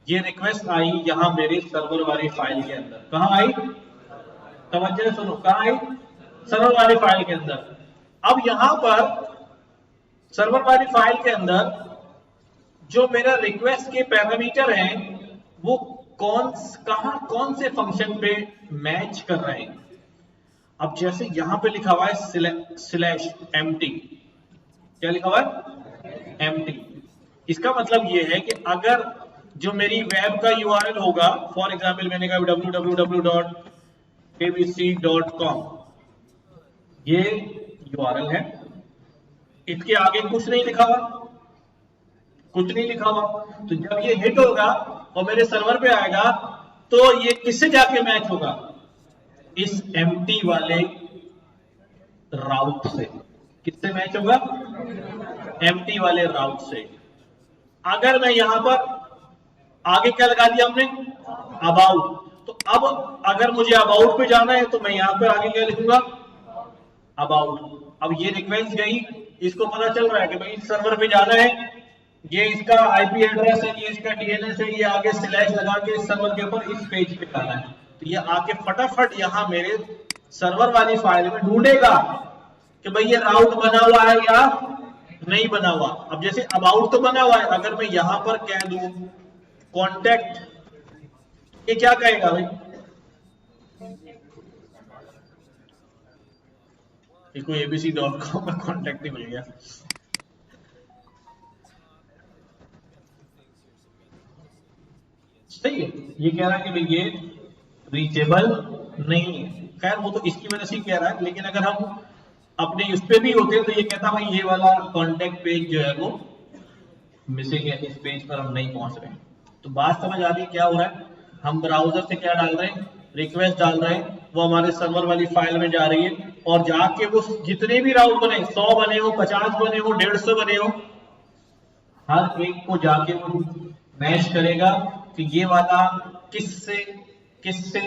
ये रिक्वेस्ट आई यहां मेरे सर्वर वाली फाइल के अंदर, कहां आई, तवज्जो से सुनो, कहां आई, सर्वर वाली फाइल के अंदर। अब यहां पर सर्वर वाली फाइल के अंदर जो मेरा रिक्वेस्ट के पैरामीटर हैं वो कौन से फंक्शन पे मैच कर रहे हैं। अब जैसे यहां पे लिखा हुआ है स्लैश एम्प्टी, क्या लिखा हुआ है, एम्प्टी, इसका मतलब ये है कि अगर जो मेरी वेब का यूआरएल होगा, फॉर एग्जांपल मैंने कहा www.abc.com, ये यूआरएल है, इसके आगे कुछ नहीं लिखा हुआ, तो जब ये हिट होगा और मेरे सर्वर पे आएगा तो ये किससे जाके मैच होगा, इस एम्प्टी वाले राउट से। किससे मैच होगा? एम्प्टी वाले राउट से। अगर मैं यहां पर आगे क्या लगा दिया हमने? अबाउट। तो अब अगर मुझे अबाउट पे जाना है तो मैं यहां पर आगे क्या लिखूंगा? अबाउट। अब ये रिक्वेस्ट गई, इसको पता चल रहा है कि भाई इस सर्वर पे जाना है, ये इसका आईपी एड्रेस है, ये इसका डीएनएस है, ये आगे स्लैश लगा के इस सर्वर के ऊपर इस पेज पे जाना है। तो ये आके फटाफट यहां मेरे सर्वर वाली फाइल में ढूंढेगा कि भाई ये राउट बना हुआ है या नहीं बना हुआ। अब जैसे अबाउट तो बना हुआ है, अगर मैं यहां पर कह दूं कॉन्टेक्ट, ये क्या कहेगा भाई? इसको abc.com पर कॉन्टेक्ट ही मिल गया। सही है, ये कह रहा है कि भाई ये रीचेबल नहीं है। खैर वो तो इसकी वजह से कह रहा है, लेकिन अगर हम अपने उस पे भी होते तो ये कहता भाई ये वाला कॉन्टेक्ट पेज जो है वो मिसिंग है, इस पेज पर हम नहीं पहुंच रहे। तो बात समझ आ रही क्या हो रहा है? हम ब्राउजर से क्या डाल रहे हैं? रिक्वेस्ट डाल रहे हैं, वो हमारे सर्वर वाली फाइल में जा रही है और जाके वो जितने भी राउट बने, 100 बने हो, 50 बने हो, 150 बने हो, हर एक को जाके वो मैच करेगा कि ये वाला किससे किससे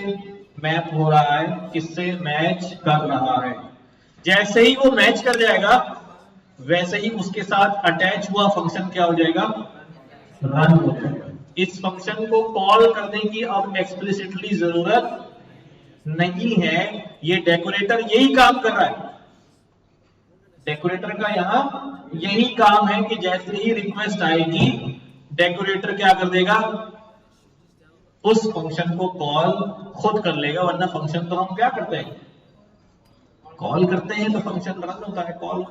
मैप हो रहा है, किससे मैच कर रहा है। जैसे ही वो मैच कर जाएगा वैसे ही उसके साथ अटैच हुआ फंक्शन क्या हो जाएगा? रन हो जाएगा। इस फंक्शन को कॉल करने की अब एक्सप्लिसिटली जरूरत नहीं है, ये डेकोरेटर यही काम कर रहा है। डेकोरेटर का यहां यही काम है कि जैसे ही रिक्वेस्ट आएगी डेकोरेटर क्या कर देगा? उस फंक्शन को कॉल खुद कर लेगा, वरना फंक्शन तो हम क्या करते हैं? कॉल करते हैं तो फंक्शन रन होता है, कॉल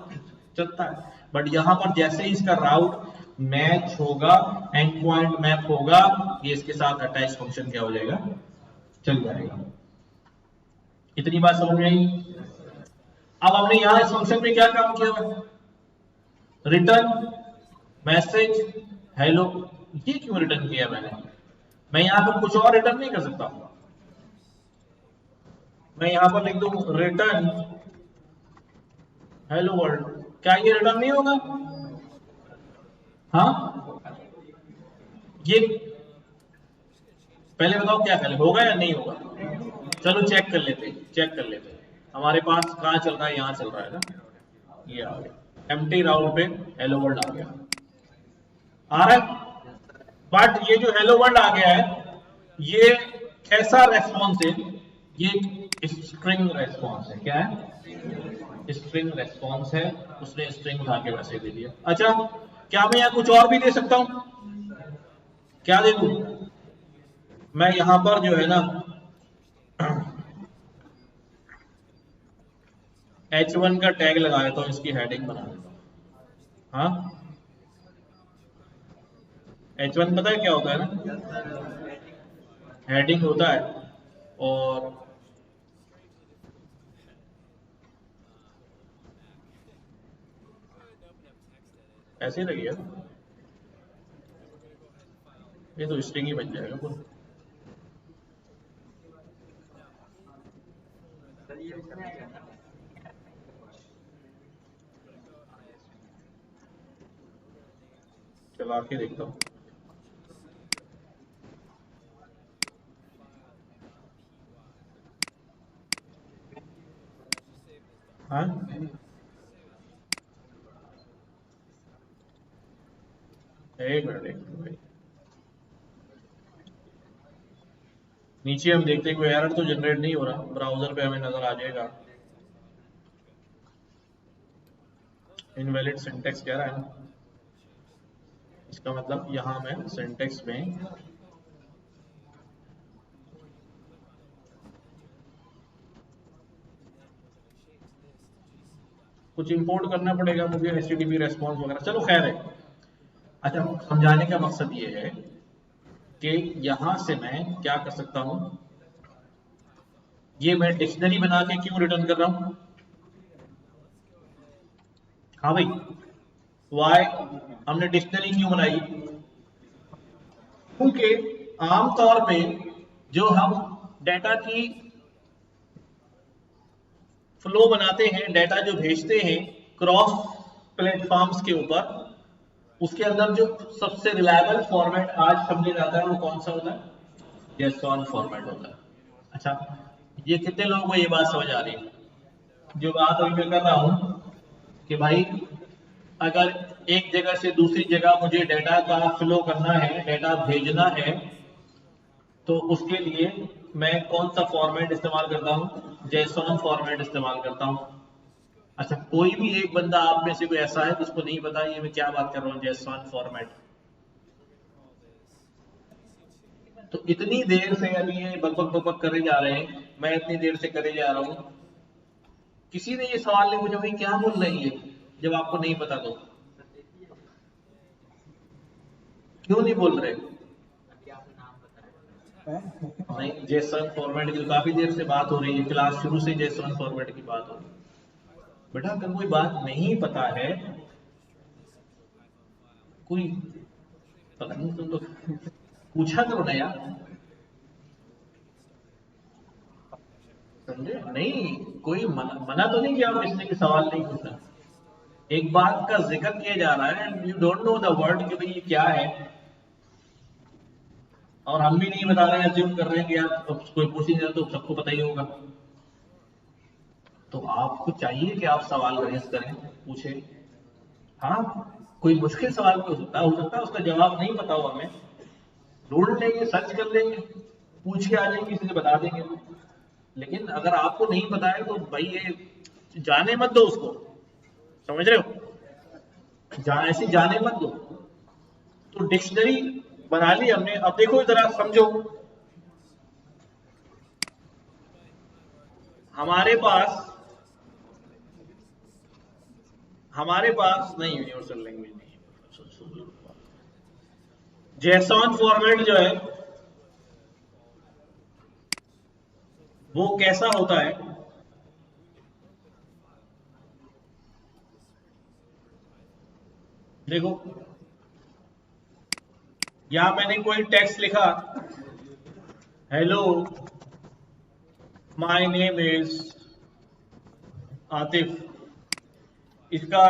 चलता है। बट यहां पर जैसे ही इसका राउट मैच होगा, एंड पॉइंट मैप होगा, ये इसके साथ अटैच फंक्शन क्या हो जाएगा? चल जाएगा। इतनी बात समझ में आई? अब हमने यहां इस फंक्शन में क्या काम किया है? Return message hello. ये क्यों रिटर्न किया मैंने? मैं यहां पर कुछ और रिटर्न नहीं कर सकता। मैं यहां पर लिख दूं रिटर्न हेलो वर्ल्ड, क्या ये रिटर्न नहीं होगा? हाँ, ये पहले बताओ क्या पहले होगा या नहीं होगा? चलो चेक कर लेते, चेक कर लेते। हमारे पास कहां चल रहा है? यहां चल रहा है ना, ये आ गया एम्प्टी राउट पे हेलो वर्ल्ड आ गया, आ रहा है। बट ये जो हेलो वर्ल्ड आ गया है ये कैसा रेस्पॉन्स है? ये स्ट्रिंग रेस्पॉन्स है। क्या है? स्ट्रिंग रेस्पॉन्स है। उसने स्ट्रिंग उठा के वैसे दे दिया। अच्छा, क्या मैं यहां कुछ और भी दे सकता हूं? क्या दे दूं? मैं यहां पर जो है ना H1 का टैग लगा देता हूं, इसकी हेडिंग बना देता हूं। हाँ, H1 पता है क्या होता है ना? हेडिंग होता है। और ऐसे ही लगी है, ये तो स्ट्रिंग ही बन जाएगा पूरा। चला के देखता हूँ। हाँ, एक मिनट भाई, नीचे हम देखते हैं कोई एरर तो जनरेट नहीं हो रहा। ब्राउजर पे हमें नजर आ जाएगा इनवैलिड सिंटेक्स कह रहा है ना, इसका मतलब यहां मैं सिंटेक्स में कुछ इंपोर्ट करना पड़ेगा मुझे, HTTP रेस्पॉन्स वगैरह। चलो खैर है। अच्छा, समझाने का मकसद ये है कि यहां से मैं क्या कर सकता हूं? ये मैं डिक्शनरी बना के क्यों रिटर्न कर रहा हूं? हाँ भाई, वाई हमने डिक्शनरी क्यों बनाई? क्योंकि आमतौर पे जो हम डाटा की फ्लो बनाते हैं, डाटा जो भेजते हैं क्रॉस प्लेटफॉर्म्स के ऊपर, उसके अंदर जो सबसे रिलायबल फॉर्मेट आज समझा जाता है वो कौन सा होता है? JSON फॉर्मेट होता है। अच्छा, ये कितने लोगों को ये बात समझ आ रही है? जो बात अभी मैं कर रहा हूं कि भाई अगर एक जगह से दूसरी जगह मुझे डाटा का फ्लो करना है, डाटा भेजना है, तो उसके लिए मैं कौन सा फॉर्मेट इस्तेमाल करता हूं? JSON फॉर्मेट इस्तेमाल करता हूं। अच्छा, कोई भी एक बंदा आप में से कोई ऐसा है जिसको नहीं पता ये मैं क्या बात कर रहा हूँ JSON फॉर्मेट? तो इतनी देर से अभी ये बकबक बकबक करे जा रहे हैं, मैं इतनी देर से करे जा रहा हूं, किसी ने ये सवाल नहीं पूछा भाई क्या बोल रही है, जब आपको नहीं पता तो क्यों नहीं बोल रहे? नहीं, JSON फॉर्मेट की काफी देर से बात हो रही है, क्लास शुरू से JSON फॉर्मेट की बात हो रही है। बेटा अगर कोई बात नहीं पता है, कोई पता नहीं, तुम तो पूछा करो ना यार, समझे? नहीं, कोई मना तो नहीं किया किसने कि सवाल नहीं पूछना। एक बात का जिक्र किया जा रहा है and you don't know the word कि भाई ये क्या है, और हम भी नहीं बता रहे हैं, अज्यूम कर रहे हैं कि यार कोई पूछेगा तो सबको पता ही होगा। तो आपको चाहिए कि आप सवाल रेज करें, पूछें। हाँ, कोई मुश्किल सवाल भी हो सकता है उसका जवाब नहीं पता हो, हमें ढूंढ लेंगे, सर्च कर लेंगे, पूछ के आ जाएंगे, किसी से बता देंगे। लेकिन अगर आपको नहीं पता है तो भाई ये जाने मत दो उसको, समझ रहे हो? ऐसे जाने मत दो। तो डिक्शनरी बना ली हमने। अब देखो जरा समझो, हमारे पास नहीं, यूनिवर्सल लैंग्वेज नहीं है। JSON फॉर्मेट जो है वो कैसा होता है? देखो, यहां मैंने कोई टेक्स्ट लिखा, hello my name is Atif, इसका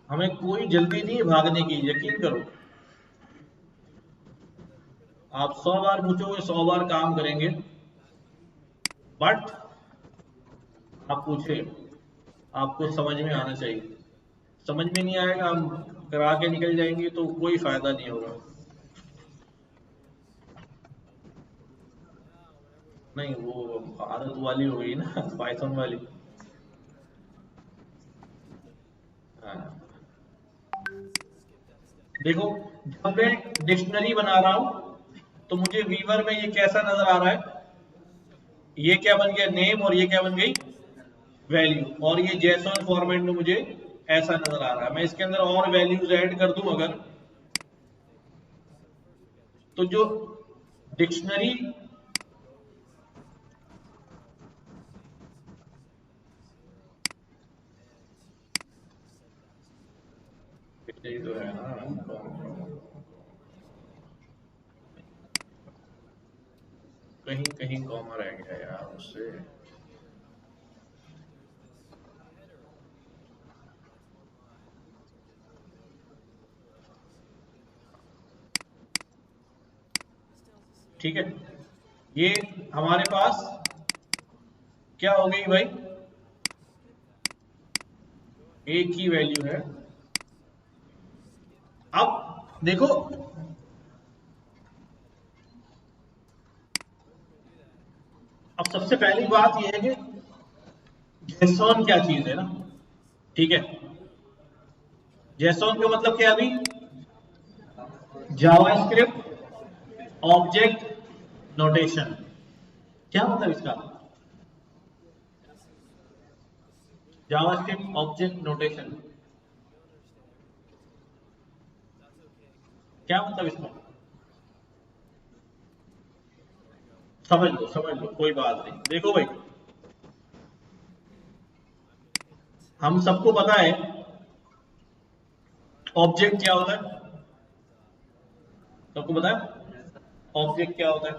हमें कोई जल्दी नहीं है भागने की, यकीन करो। आप 100 बार पूछोगे, 100 बार काम करेंगे, बट आप पूछे, आपको समझ में आना चाहिए। समझ में नहीं आएगा, हम करा के निकल जाएंगे तो कोई फायदा नहीं होगा। नहीं, वो आदत वाली हो गई ना, पाइथन वाली। हाँ। देखो, जब मैं डिक्शनरी बना रहा हूं तो मुझे वीवर में ये कैसा नजर आ रहा है? ये क्या बन गया? नेम, और ये क्या बन गई? वैल्यू। और ये JSON फॉर्मेट में मुझे ऐसा नजर आ रहा है। मैं इसके अंदर और वैल्यूज ऐड कर दूं अगर, तो जो डिक्शनरी तो है ना, कहीं कहीं कॉमा रह गया यार उससे। ठीक है, ये हमारे पास क्या हो गई भाई? एक ही वैल्यू है। अब देखो, अब सबसे पहली बात यह है कि JSON क्या चीज है ना, ठीक है? JSON का मतलब क्या? अभी जावास्क्रिप्ट ऑब्जेक्ट नोटेशन। क्या मतलब इसका? जावास्क्रिप्ट ऑब्जेक्ट नोटेशन क्या मतलब इसका? समझ लो, कोई बात नहीं। देखो भाई, हम सबको पता है ऑब्जेक्ट क्या होता है? सबको पता है ऑब्जेक्ट क्या होता है?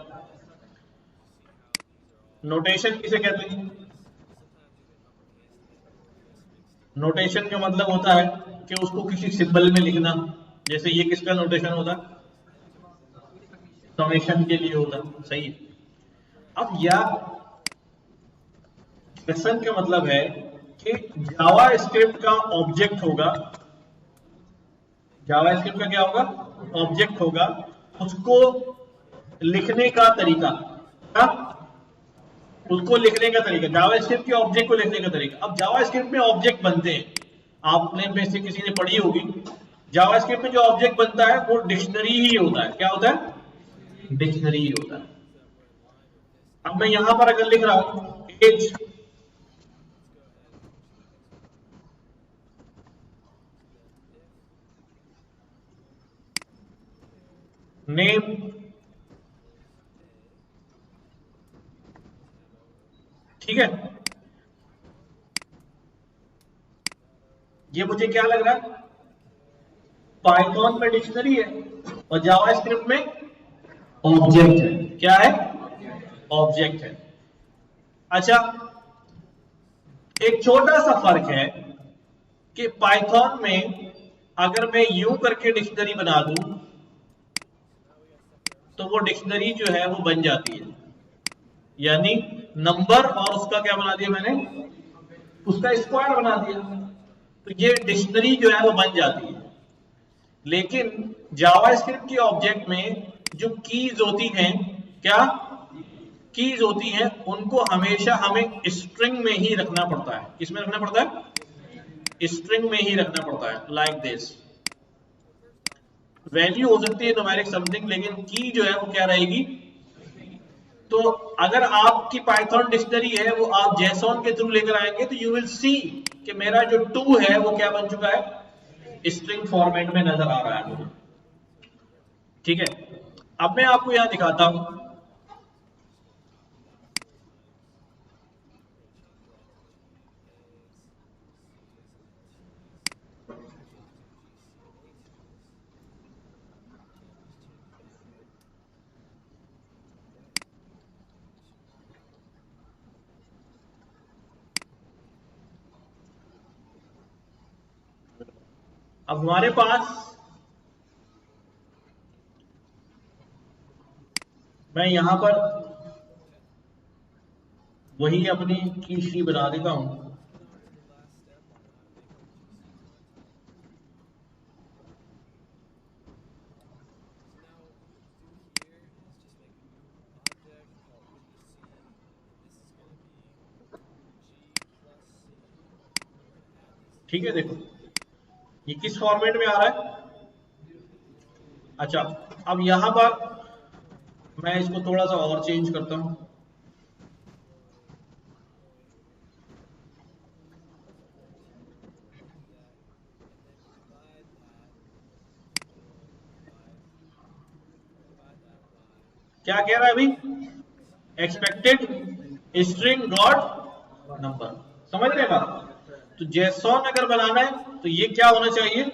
नोटेशन किसे कहते हैं? नोटेशन का मतलब होता है कि उसको किसी सिंबल में लिखना। जैसे ये किसका नोटेशन होता है? समेशन के लिए होता है, सही है। अब या जेसन का मतलब है कि जावा स्क्रिप्ट का ऑब्जेक्ट होगा, जावा स्क्रिप्ट का क्या होगा? ऑब्जेक्ट होगा। उसको लिखने का तरीका क्या? उसको लिखने का तरीका, जावा स्क्रिप्ट के ऑब्जेक्ट को लिखने का तरीका। अब जावा स्क्रिप्ट में ऑब्जेक्ट बनते हैं, आपने में से किसी ने पढ़ी होगी, जावा स्क्रिप्ट में जो ऑब्जेक्ट बनता है वो डिक्शनरी ही होता है। क्या होता है? डिक्शनरी ही होता है। अब मैं यहां पर अगर लिख रहा हूं एज, नेम, ठीक है, ये मुझे क्या लग रहा है? पाइथन में डिक्शनरी है और जावा स्क्रिप्ट में ऑब्जेक्ट है। क्या है? ऑब्जेक्ट है। अच्छा, एक छोटा सा फर्क है कि पाइथन में अगर मैं यूं करके डिक्शनरी बना दूं तो वो डिक्शनरी जो है वो बन जाती है, यानी नंबर और उसका क्या बना दिया मैंने? उसका स्क्वायर बना दिया, तो ये डिक्शनरी जो है वो बन जाती है। लेकिन जावास्क्रिप्ट के ऑब्जेक्ट में जो कीज होती हैं, क्या कीज होती हैं, उनको हमेशा हमें स्ट्रिंग में ही रखना पड़ता है। किसमें रखना पड़ता है? स्ट्रिंग में ही रखना पड़ता है। लाइक दिस, वैल्यू हो सकती है न्यूमेरिक समथिंग, लेकिन की जो है वो क्या रहेगी? तो अगर आपकी पाइथन डिक्शनरी है वो आप जेसॉन के थ्रू लेकर आएंगे तो यू विल सी कि मेरा जो 2 है वो क्या बन चुका है? स्ट्रिंग फॉर्मेट में नजर आ रहा है मुझे। ठीक है, अब मैं आपको यहां दिखाता हूं। अब हमारे पास, मैं यहां पर वही अपनी की शी बना देता हूं। ठीक है, देखो ये किस फॉर्मेट में आ रहा है। अच्छा, अब यहां पर मैं इसको थोड़ा सा और चेंज करता हूं। क्या कह रहा है अभी? एक्सपेक्टेड स्ट्रिंग डॉट नंबर, समझ रहे बात? तो जेसॉन अगर बनाना है तो ये क्या होना चाहिए?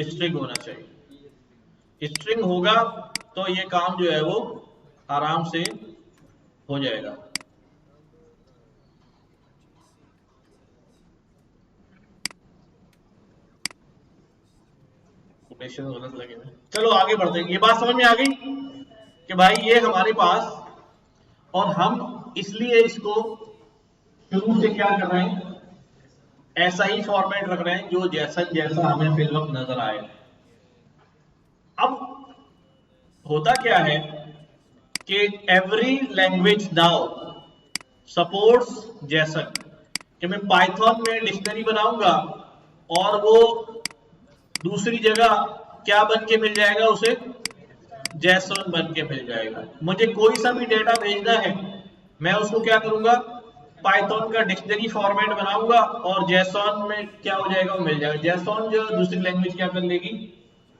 स्ट्रिंग होना चाहिए। स्ट्रिंग होगा तो ये काम जो है वो आराम से हो जाएगा। गलत लगे, चलो आगे बढ़ते हैं। ये बात समझ में आ गई कि भाई ये हमारे पास, और हम इसलिए इसको शुरू से क्या कर रहे हैं? ऐसा ही फॉर्मेट रख रहे हैं जो जैसा हमें फिल वक्त नजर आए। अब होता क्या है कि every language now supports Jason, कि मैं पाइथन में डिक्शनरी बनाऊंगा और वो दूसरी जगह क्या बन के मिल जाएगा? उसे जेसन बन के मिल जाएगा। मुझे कोई सा भी डेटा भेजना है, मैं उसको क्या करूंगा? पाइथन का डिक्शनरी फॉर्मेट बनाऊंगा और जेसॉन में क्या हो जाएगा? वो मिल जाएगा। जेसॉन जो दूसरी लैंग्वेज क्या कर लेगी?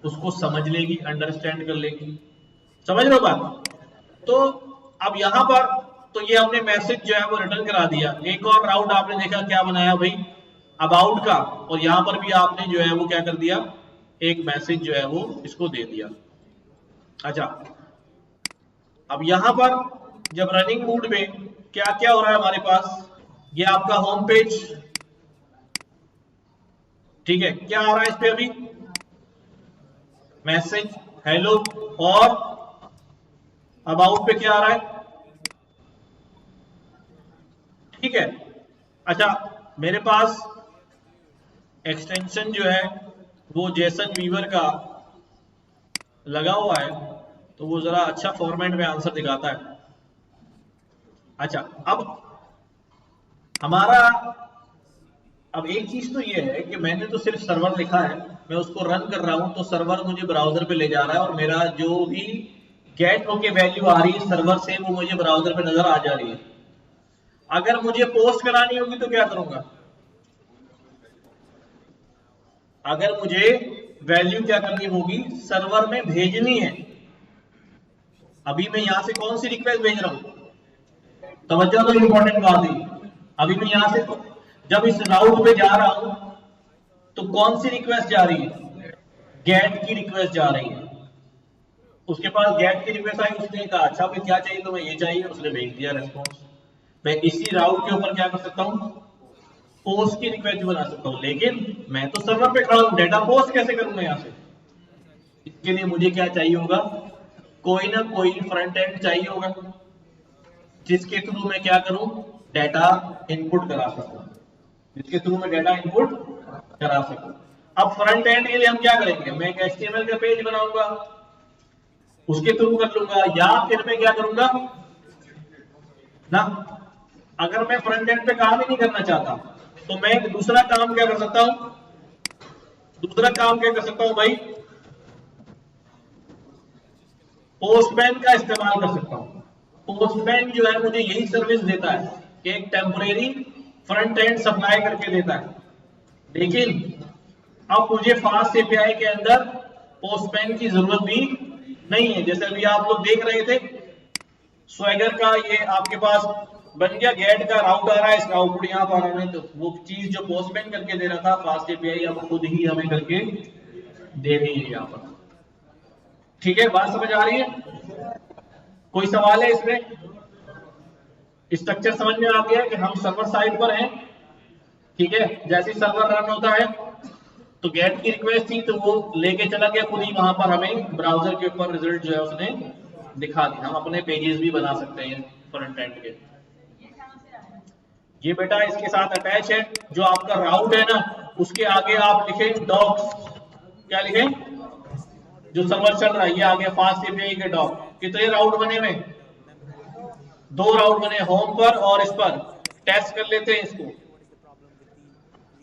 उसको समझ लेगी, अंडरस्टैंड कर लेगी। समझ रहे हो बात? तो अब यहां पर तो ये हमने मैसेज जो है वो रिटर्न करा दिया। एक और राउट आपने देखा क्या बनाया भाई? अबाउट का, और यहां पर भी आपने जो है वो क्या कर दिया? एक मैसेज जो है वो इसको दे दिया। अच्छा, अब यहां पर जब रनिंग मोड में क्या क्या हो रहा है हमारे पास, ये आपका होम पेज, ठीक है, क्या आ रहा है इस पे अभी, मैसेज हेलो, और अबाउट पे क्या आ रहा है, ठीक है। अच्छा, मेरे पास एक्सटेंशन जो है वो जेसन वीवर का लगा हुआ है, तो वो जरा अच्छा फॉर्मेट में आंसर दिखाता है। अच्छा, अब एक चीज तो ये है कि मैंने तो सिर्फ सर्वर लिखा है, मैं उसको रन कर रहा हूं तो सर्वर मुझे ब्राउजर पे ले जा रहा है, और मेरा जो भी गेट होके वैल्यू आ रही है सर्वर से वो मुझे ब्राउजर पे नजर आ जा रही है। अगर मुझे पोस्ट करानी होगी तो क्या करूंगा, अगर मुझे वैल्यू क्या करनी होगी, सर्वर में भेजनी है। अभी मैं यहां से कौन सी रिक्वेस्ट भेज रहा हूं, तवज्जो तो इंपॉर्टेंट बात है। अभी मैं यहां से जब इस राउट पे जा रहा हूं तो कौन सी रिक्वेस्ट जा रही है, गेट की रिक्वेस्ट जा रही है। उसके पास गेट की रिक्वेस्ट आई, उसने कहा अच्छा भाई क्या चाहिए, तो मैं ये चाहिए, उसने भेज दिया रेस्पॉन्स। मैं इसी राउट के ऊपर क्या कर सकता हूं, पोस्ट की रिक्वेस्ट बना सकता हूं, लेकिन मैं तो सर्वर पे खड़ा हूं, डेटा पोस्ट कैसे करूंगा यहां से। इसके लिए मुझे क्या चाहिए होगा, कोई ना कोई फ्रंट एंड चाहिए होगा जिसके थ्रू मैं क्या करूं, डेटा इनपुट करा सकूं, जिसके थ्रू मैं डेटा इनपुट करा सकूं। अब फ्रंट एंड के लिए हम क्या करेंगे, मैं एक HTML का पेज बनाऊंगा, उसके थ्रू कर लूंगा, या फिर मैं क्या करूंगा ना, अगर मैं फ्रंट एंड पे काम ही नहीं करना चाहता तो मैं एक दूसरा काम क्या कर सकता हूं, भाई, पोस्टमैन का इस्तेमाल कर सकता हूं। पोस्टमैन जो है मुझे यही सर्विस देता है कि एक टेम्परेरी फ्रंट एंड सप्लाई करके देता है, लेकिन अब मुझे फास्ट एपीआई के अंदर पोस्टमैन की जरूरत भी नहीं है। जैसे अभी आप लोग देख रहे थे स्वैगर का, ये आपके पास बन गया, गेट का राउट आ रहा है, इसका आउटपुट यहाँ पर आ रहा है, तो वो चीज जो पोस्टमैन करके दे रहा था फास्ट एपीआई अब खुद ही हमें करके दे रही है यहाँ पर। ठीक है, बात समझ आ रही है, कोई सवाल है इसमें, स्ट्रक्चर समझ में आ गया कि हम सर्वर साइड पर हैं, ठीक है। जैसे सर्वर रन होता है तो गेट की रिक्वेस्ट थी तो वो लेके चला गया खुद ही, वहां पर हमें ब्राउजर के ऊपर रिजल्ट जो है उसने दिखा दिया। हम अपने पेजेस भी बना सकते हैं फ्रंट एंड के। ये बेटा इसके साथ अटैच है, जो आपका राउट है ना उसके आगे आप लिखें डॉक्स, क्या लिखें, जो सर्वर चल रहा है ये आगे फास्ट एपीआई के डॉक। कितने राउट बने हुए, 2 राउट बने, होम पर और इस पर। टेस्ट कर लेते हैं इसको,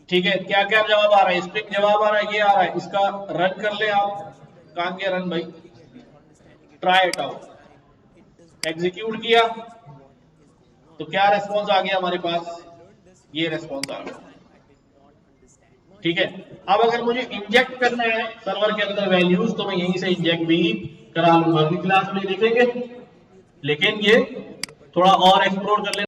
ठीक है, क्या क्या जवाब आ रहा है, स्ट्रिंग जवाब आ रहा है, ये आ रहा है, इसका रन कर ले आप, कहां गया रन भाई, ट्राई इट आउट, एग्जीक्यूट किया तो क्या रेस्पॉन्स आ गया हमारे पास, ये रेस्पॉन्स आ गया, ठीक है। अब अगर मुझे इंजेक्ट करना है सर्वर के अंदर वैल्यूज तो मैं यहीं से इंजेक्ट भी करा लूंगा, अगली क्लास में देखेंगे, लेकिन ये थोड़ा और एक्सप्लोर कर लेना।